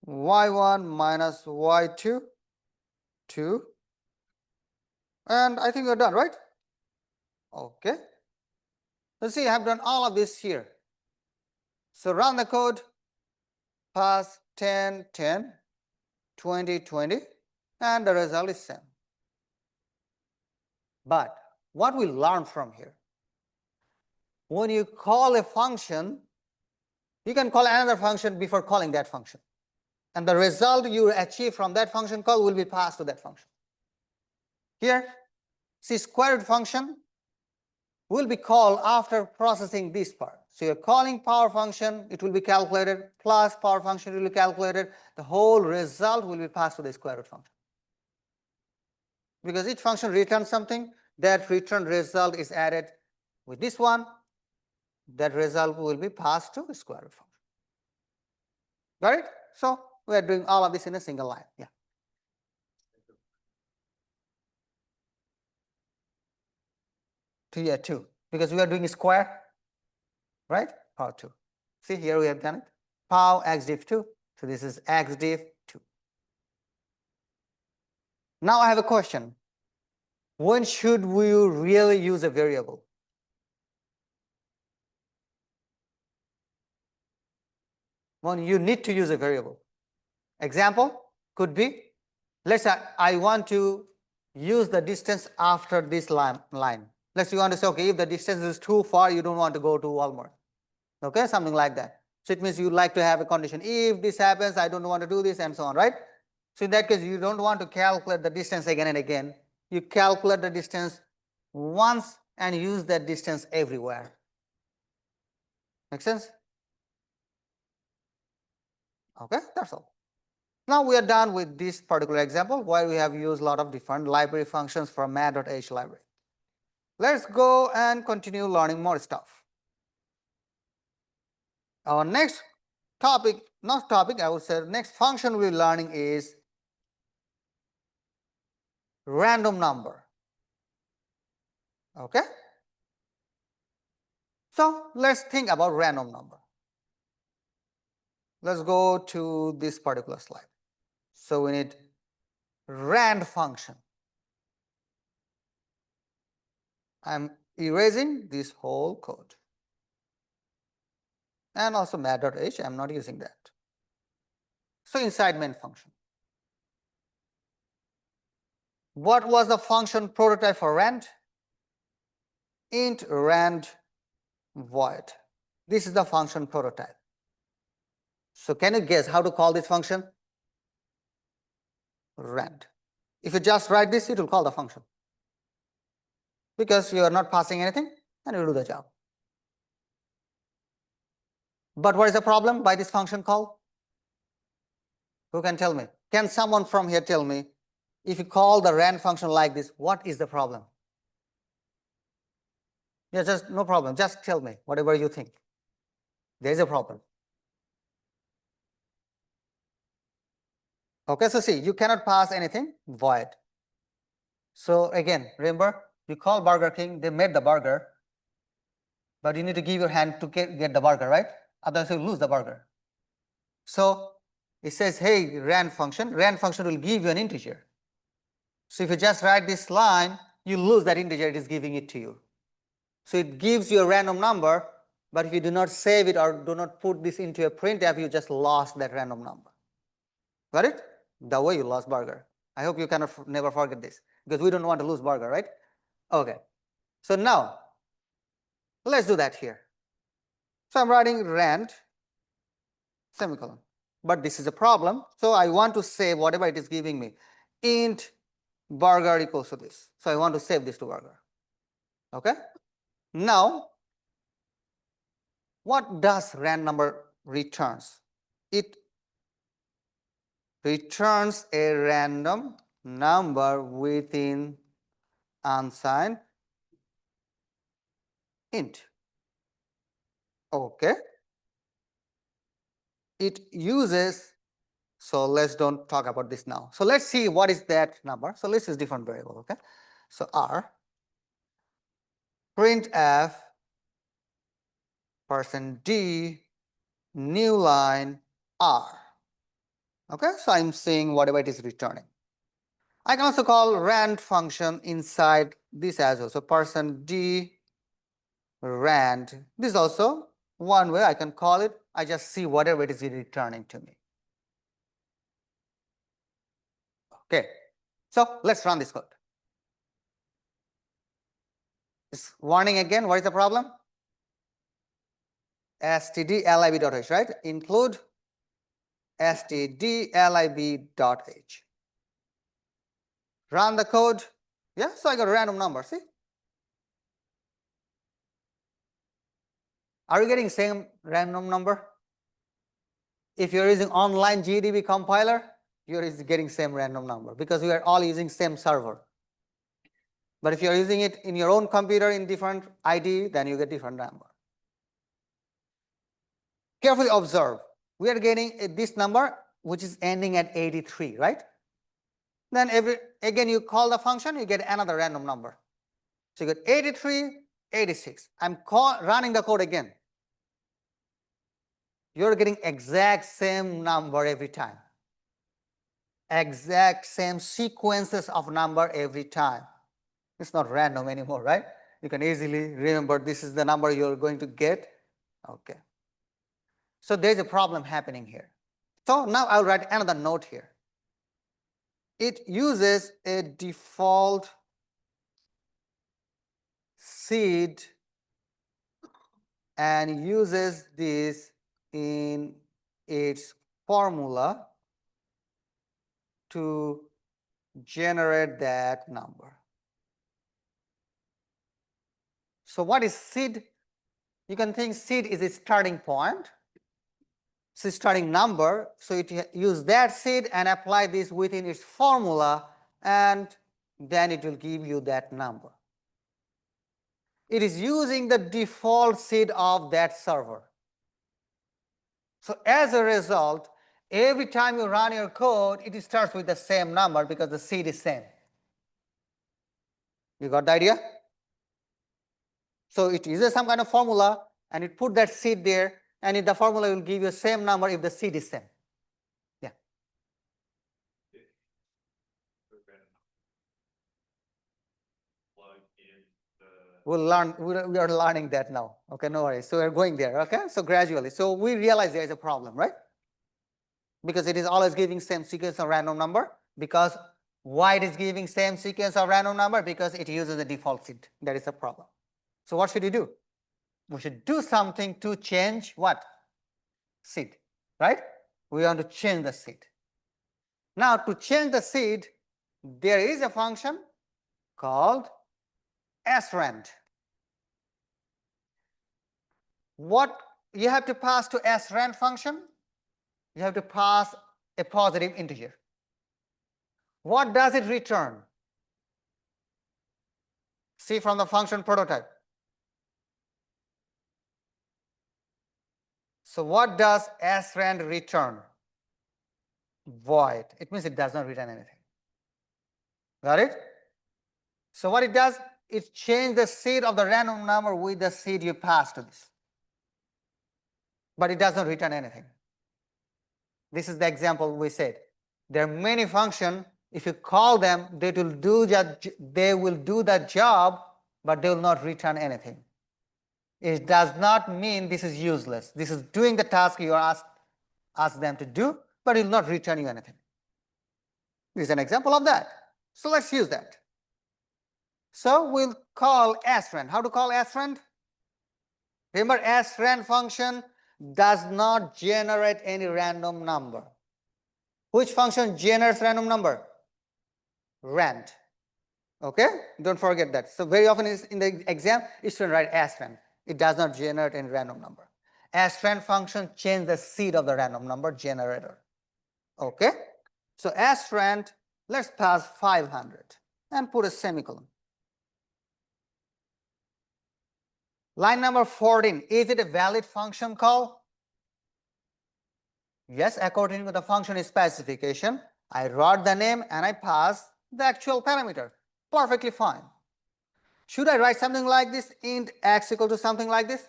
y1 minus y2, 2. And I think we're done, right? Okay. So see, I have done all of this here. So run the code, pass 10, 10, 20, 20, and the result is same. But what we learn from here, when you call a function, you can call another function before calling that function. And the result you achieve from that function call will be passed to that function. Here, see, square root function will be called after processing this part. So you're calling power function, it will be calculated, plus power function will be calculated. The whole result will be passed to the square root function. Because each function returns something, that return result is added with this one, that result will be passed to the square root function. Got it? So we are doing all of this in a single line. Yeah. Yeah, 2, because we are doing a square, right? Power 2. See, here we have done it. Power x div 2. So this is x div 2. Now I have a question. When should we really use a variable? When you need to use a variable. Example could be, let's say I want to use the distance after this line. Let's say you want to say, okay, if the distance is too far, you don't want to go to Walmart. Okay, something like that. So it means you like to have a condition. If this happens, I don't want to do this, and so on, right? So in that case, you don't want to calculate the distance again and again. You calculate the distance once and use that distance everywhere. Make sense? Okay, that's all. Now we are done with this particular example where we have used a lot of different library functions from mat.h library. Let's go and continue learning more stuff. Our next topic, not topic, I would say next function we're learning is random number. Okay? So let's think about random number. Let's go to this particular slide. So we need rand function. I'm erasing this whole code. And also mat.h, I'm not using that. So inside main function. What was the function prototype for rand? Int rand void. This is the function prototype. So can you guess how to call this function? Rand. If you just write this, it will call the function. Because you are not passing anything and you do the job. But what is the problem by this function call? Who can tell me? Can someone from here tell me, if you call the rand function like this, what is the problem? Yeah, just no problem. Just tell me whatever you think. There is a problem. Okay, so see, you cannot pass anything void. So again, remember, you call Burger King, they made the burger, but you need to give your hand to get the burger, right? Otherwise you lose the burger. So it says, hey, rand function will give you an integer. So if you just write this line, you lose that integer it is giving it to you. So it gives you a random number, but if you do not save it or do not put this into a printf, you just lost that random number. Got it? The way you lost burger. I hope you cannot never forget this, because we don't want to lose burger, right? Okay. So now, let's do that here. So I'm writing rand semicolon. But this is a problem. So I want to save whatever it is giving me. Int burger equals to this. So I want to save this to burger. Okay? Now, what does rand number returns? It returns a random number within unsigned int. Okay. It uses, so let's don't talk about this now. So let's see what is that number. So let's use different variable, okay? So R printf %d new line R. Okay, so I'm seeing whatever it is returning. I can also call rand function inside this as well. So %d rand. This is also one way I can call it. I just see whatever it is returning to me. Okay, so let's run this code. This warning again, what is the problem? stdlib.h, right? Include stdlib.h. Run the code. Yeah, so I got a random number. See? Are you getting same random number? If you're using online GDB compiler, you're getting same random number because we are all using same server. But if you're using it in your own computer in different ID, then you get different number. Carefully observe. We are getting this number which is ending at 83, right? Then again you call the function, you get another random number. So you get 83, 86. I'm running the code again. You're getting exact same number every time. Exact same sequences of number every time. It's not random anymore, right? You can easily remember this is the number you're going to get. Okay. So there's a problem happening here. So now I'll write another note here. It uses a default seed and uses this in its formula to generate that number. So what is seed? You can think seed is a starting point. It's a starting number. So it use that seed and apply this within its formula, and then it will give you that number. It is using the default seed of that server. So as a result, every time you run your code, it starts with the same number because the seed is same. You got the idea? So it uses some kind of formula and it put that seed there, and in the formula will give you the same number if the seed is same. Yeah. We'll learn, we are learning that now. Okay, no worries. So we're going there, okay? So gradually. So we realize there is a problem, right? Because it is always giving same sequence of random number. Because why it is giving same sequence of random number? Because it uses the default seed. That is the problem. So what should you do? We should do something to change what? Seed, right? We want to change the seed. Now to change the seed, there is a function called srand. What you have to pass to srand function? You have to pass a positive integer. What does it return? See from the function prototype. So what does srand return? Void. It means it does not return anything. Got it? So what it does, it changes the seed of the random number with the seed you pass to this. But it does not return anything. This is the example we said. There are many functions. If you call them, they will do the job, but they will not return anything. It does not mean this is useless. This is doing the task you are asked them to do, but it will not return you anything. This is an example of that. So let's use that. So we'll call srand. How to call srand? Remember, srand function does not generate any random number. Which function generates random number? Rand. Okay, don't forget that. So very often in the exam, it's to write srand. It does not generate any random number. Srand function changes the seed of the random number generator. Okay, so srand, let's pass 500 and put a semicolon. Line number 14, is it a valid function call? Yes, according to the function specification, I wrote the name and I pass the actual parameter. Perfectly fine. Should I write something like this, int x equal to something like this?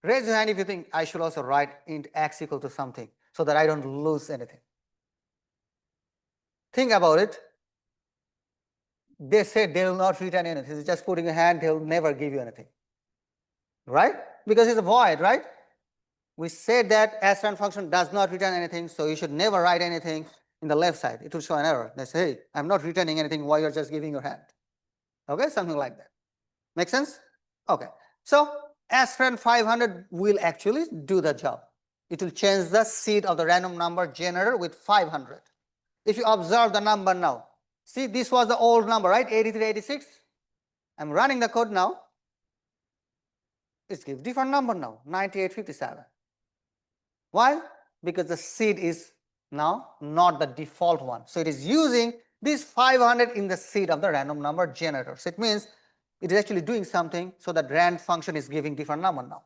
Raise your hand if you think I should also write int x equal to something so that I don't lose anything. Think about it. they said they will not return anything. It's just putting a hand, they will never give you anything. Right? Because it's a void, right? We said that asrand function does not return anything, so you should never write anything in the left side. It will show an error. They say, hey, I'm not returning anything, why you're just giving your hand. Okay, something like that. Make sense? Okay. So asrand 500 will actually do the job. It will change the seed of the random number generator with 500. If you observe the number now, see this was the old number, right? 8386. I'm running the code now. It's gives different number now, 9857. Why? Because the seed is now not the default one. So it is using this 500 in the seed of the random number generator. So it means it is actually doing something, so that rand function is giving different number now.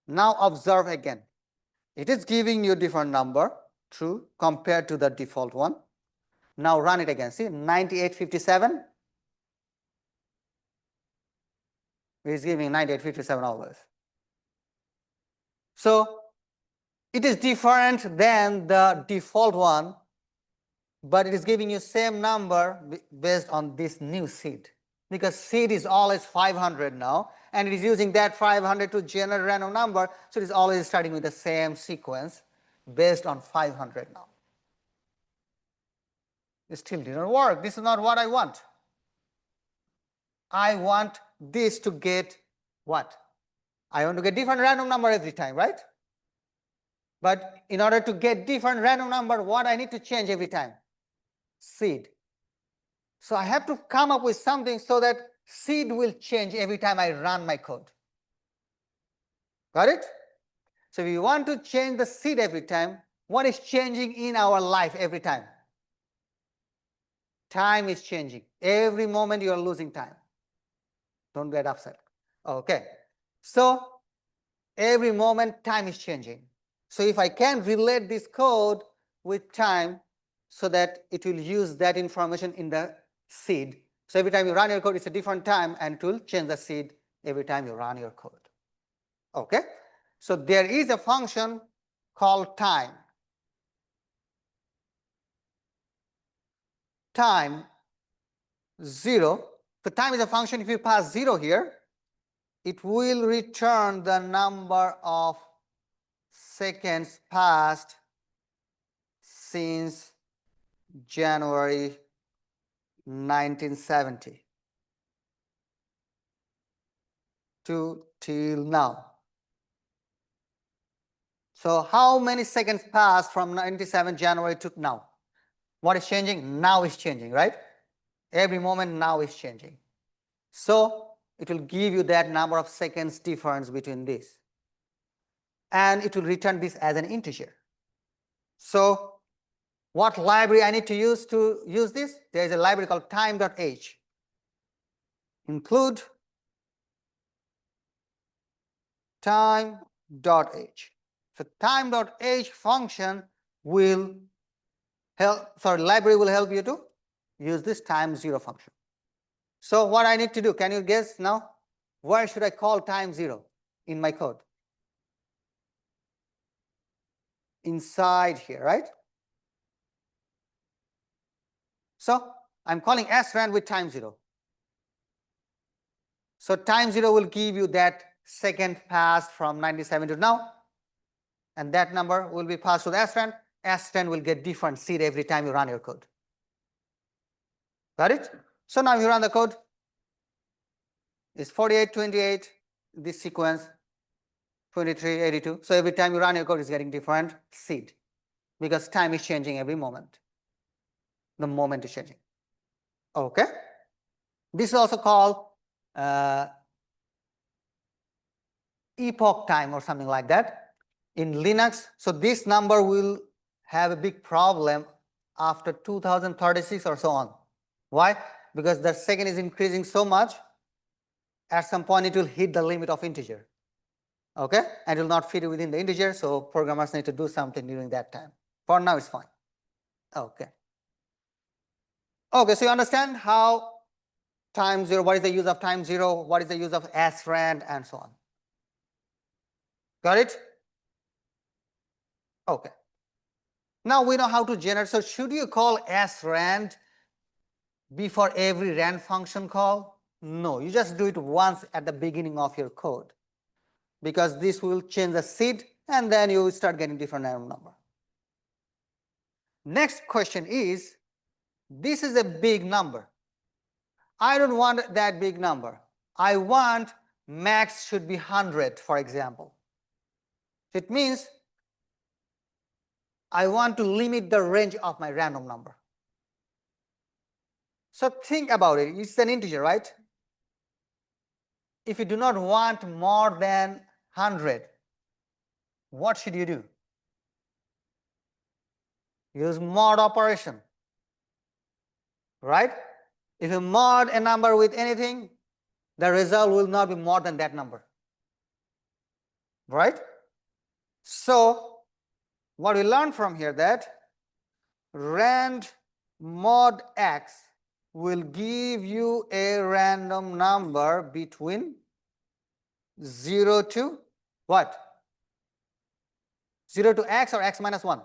Now observe again. It is giving you different number, true, compared to the default one. Now run it again. See, 9857 is giving 9857 always. So it is different than the default one, but it is giving you same number based on this new seed, because seed is always 500 now, and it is using that 500 to generate a random number, so it is always starting with the same sequence based on 500 now. It still didn't work. This is not what I want. I want this to get what? I want to get different random number every time, right? But in order to get different random number, what I need to change every time? Seed. So I have to come up with something so that seed will change every time I run my code. Got it? So if you want to change the seed every time, what is changing in our life every time? Time is changing. Every moment you are losing time. Don't get upset. Okay. So every moment time is changing. So if I can relate this code with time so that it will use that information in the seed. So every time you run your code, it's a different time, and it will change the seed every time you run your code. Okay. So there is a function called time. Time 0. So time is a function. If you pass 0 here, it will return the number of seconds passed since January 1970 to till now. So how many seconds passed from 97 January to now? What is changing? Now is changing, right? Every moment now is changing. So it will give you that number of seconds difference between this. And it will return this as an integer. So what library I need to use this? There is a library called time.h. Include time.h. So time.h function will help, library will help you to use this time 0 function. So what I need to do, can you guess now? Where should I call time 0 in my code? Inside here, right? So I'm calling srand with time 0. So time 0 will give you that second passed from 97 to now, and that number will be passed to the srand. Srand will get different seed every time you run your code. Got it? So now you run the code. It's 4828, this sequence, 2382. So every time you run your code, it's getting different seed, because time is changing every moment. The moment is changing. Okay. This is also called epoch time or something like that in Linux. So this number will have a big problem after 2036 or so on. Why? Because the second is increasing so much, at some point it will hit the limit of integer. Okay, and it will not fit within the integer, so programmers need to do something during that time. For now it's fine. Okay. Okay, so you understand how time 0, what is the use of time 0, what is the use of srand, and so on. Got it? Okay. Now we know how to generate. So should you call srand before every rand function call? No, you just do it once at the beginning of your code, because this will change the seed and then you will start getting different random number. Next question is, this is a big number. I don't want that big number. I want max should be 100, for example. It means I want to limit the range of my random number. So think about it. It's an integer, right? If you do not want more than 100, what should you do? Use mod operation, right? If you mod a number with anything, the result will not be more than that number, right? So what we learn from here, that rand mod x will give you a random number between 0 to what? 0 to x or x minus 1?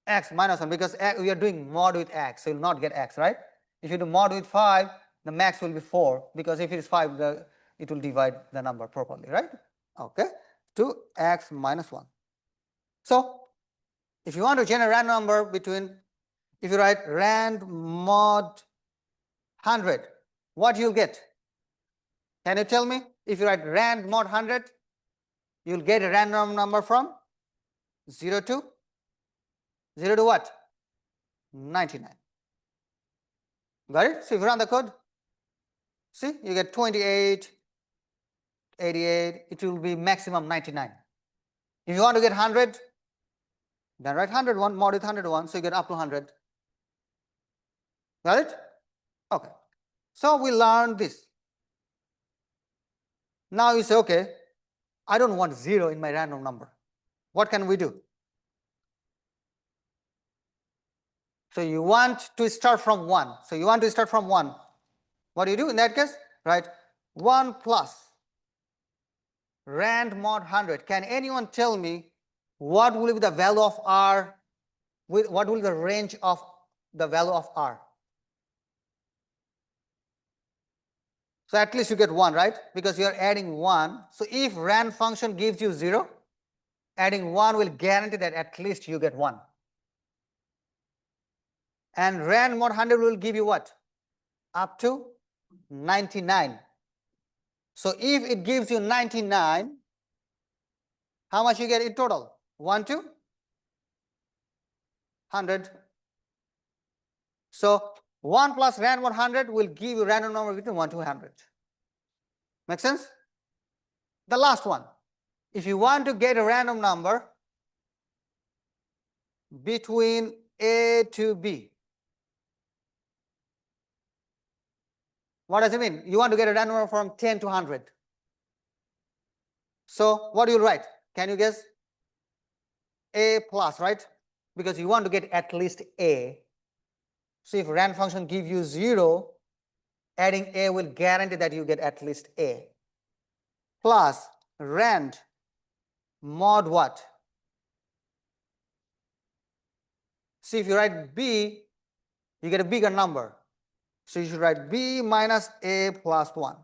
X minus 1, because we are doing mod with x, so you will not get x, right? If you do mod with 5, the max will be 4, because if it is 5, it will divide the number properly, right? Okay, to x minus 1. So if you want to generate a random number between, if you write rand mod 100, what you'll get? Can you tell me? If you write rand mod 100, you'll get a random number from 0 to what? 99. Got it? So if you run the code, see, you get 28, 88, it will be maximum 99. If you want to get 100, then write 101, mod with 101, so you get up to 100. Got it? Okay. So we learned this. Now you say, okay, I don't want 0 in my random number. What can we do? So you want to start from 1. So you want to start from 1. What do you do in that case? Right? 1 plus rand mod 100. Can anyone tell me what will be the value of r? What will be the range of the value of r? So at least you get 1, right? Because you are adding 1. So if rand function gives you 0, adding 1 will guarantee that at least you get 1. And rand mod 100 will give you what? Up to 99. So if it gives you 99, how much you get in total? 1 to 100. So 1 plus rand 100 will give you random number between 1 to 100. Make sense? The last one. If you want to get a random number between A to B, what does it mean? You want to get a random number from 10 to 100. So what do you write? Can you guess? A plus, right? Because you want to get at least A. So if rand function gives you 0, adding A will guarantee that you get at least A. Plus rand mod what? See, if you write B, you get a bigger number. So you should write B minus A plus 1.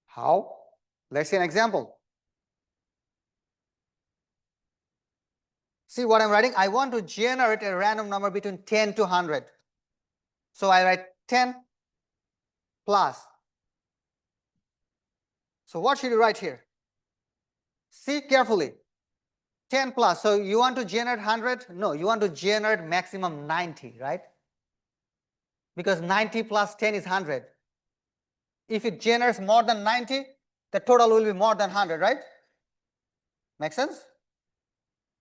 How? Let's see an example. See what I'm writing? I want to generate a random number between 10 to 100. So I write 10 plus. So what should you write here? See carefully. 10 plus. So you want to generate 100? No, you want to generate maximum 90, right? Because 90 plus 10 is 100. If it generates more than 90, the total will be more than 100, right? Make sense?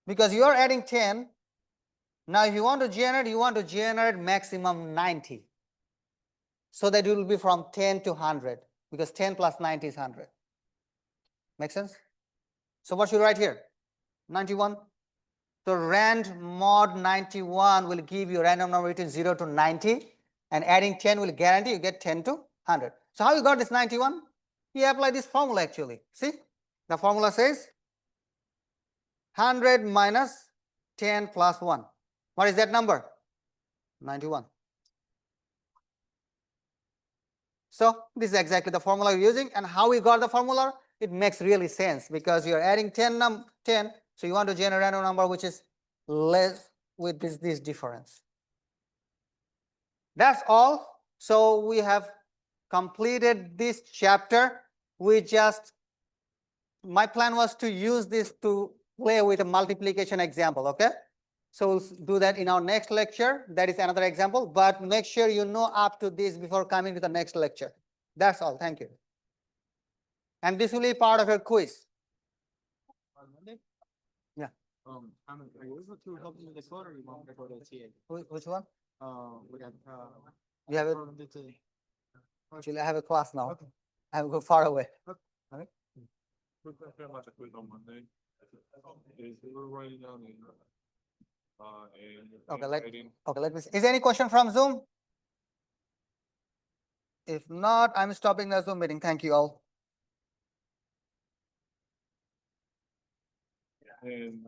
Because you are adding 10. Now if you want to generate maximum 90. So that it will be from 10 to 100, because 10 plus 90 is 100. Make sense? So what should I write here? 91. So rand mod 91 will give you a random number between 0 to 90, and adding 10 will guarantee you get 10 to 100. So how you got this 91? You apply this formula actually. See, the formula says 100 minus 10 plus 1. What is that number? 91. So this is exactly the formula we're using, and how we got the formula, it makes really sense because you're adding 10, so you want to generate a random number which is less with this difference. That's all. So we have completed this chapter. My plan was to use this to play with a multiplication example, okay? So we'll do that in our next lecture. That is another example, but make sure you know up to this before coming to the next lecture. That's all. Thank you. And this will be part of your quiz.
On Monday?
Yeah.
Are you able to help me with the code, or you want me to go to TA?
Which one?
We got,
You have it? Actually, I have a class now.
Okay.
I have to go far away.
Okay.
Quick question about the quiz on Monday. Is we're writing down
Okay,
writing.
let me see. Is there any question from Zoom? If not, I'm stopping the Zoom meeting. Thank you all.
And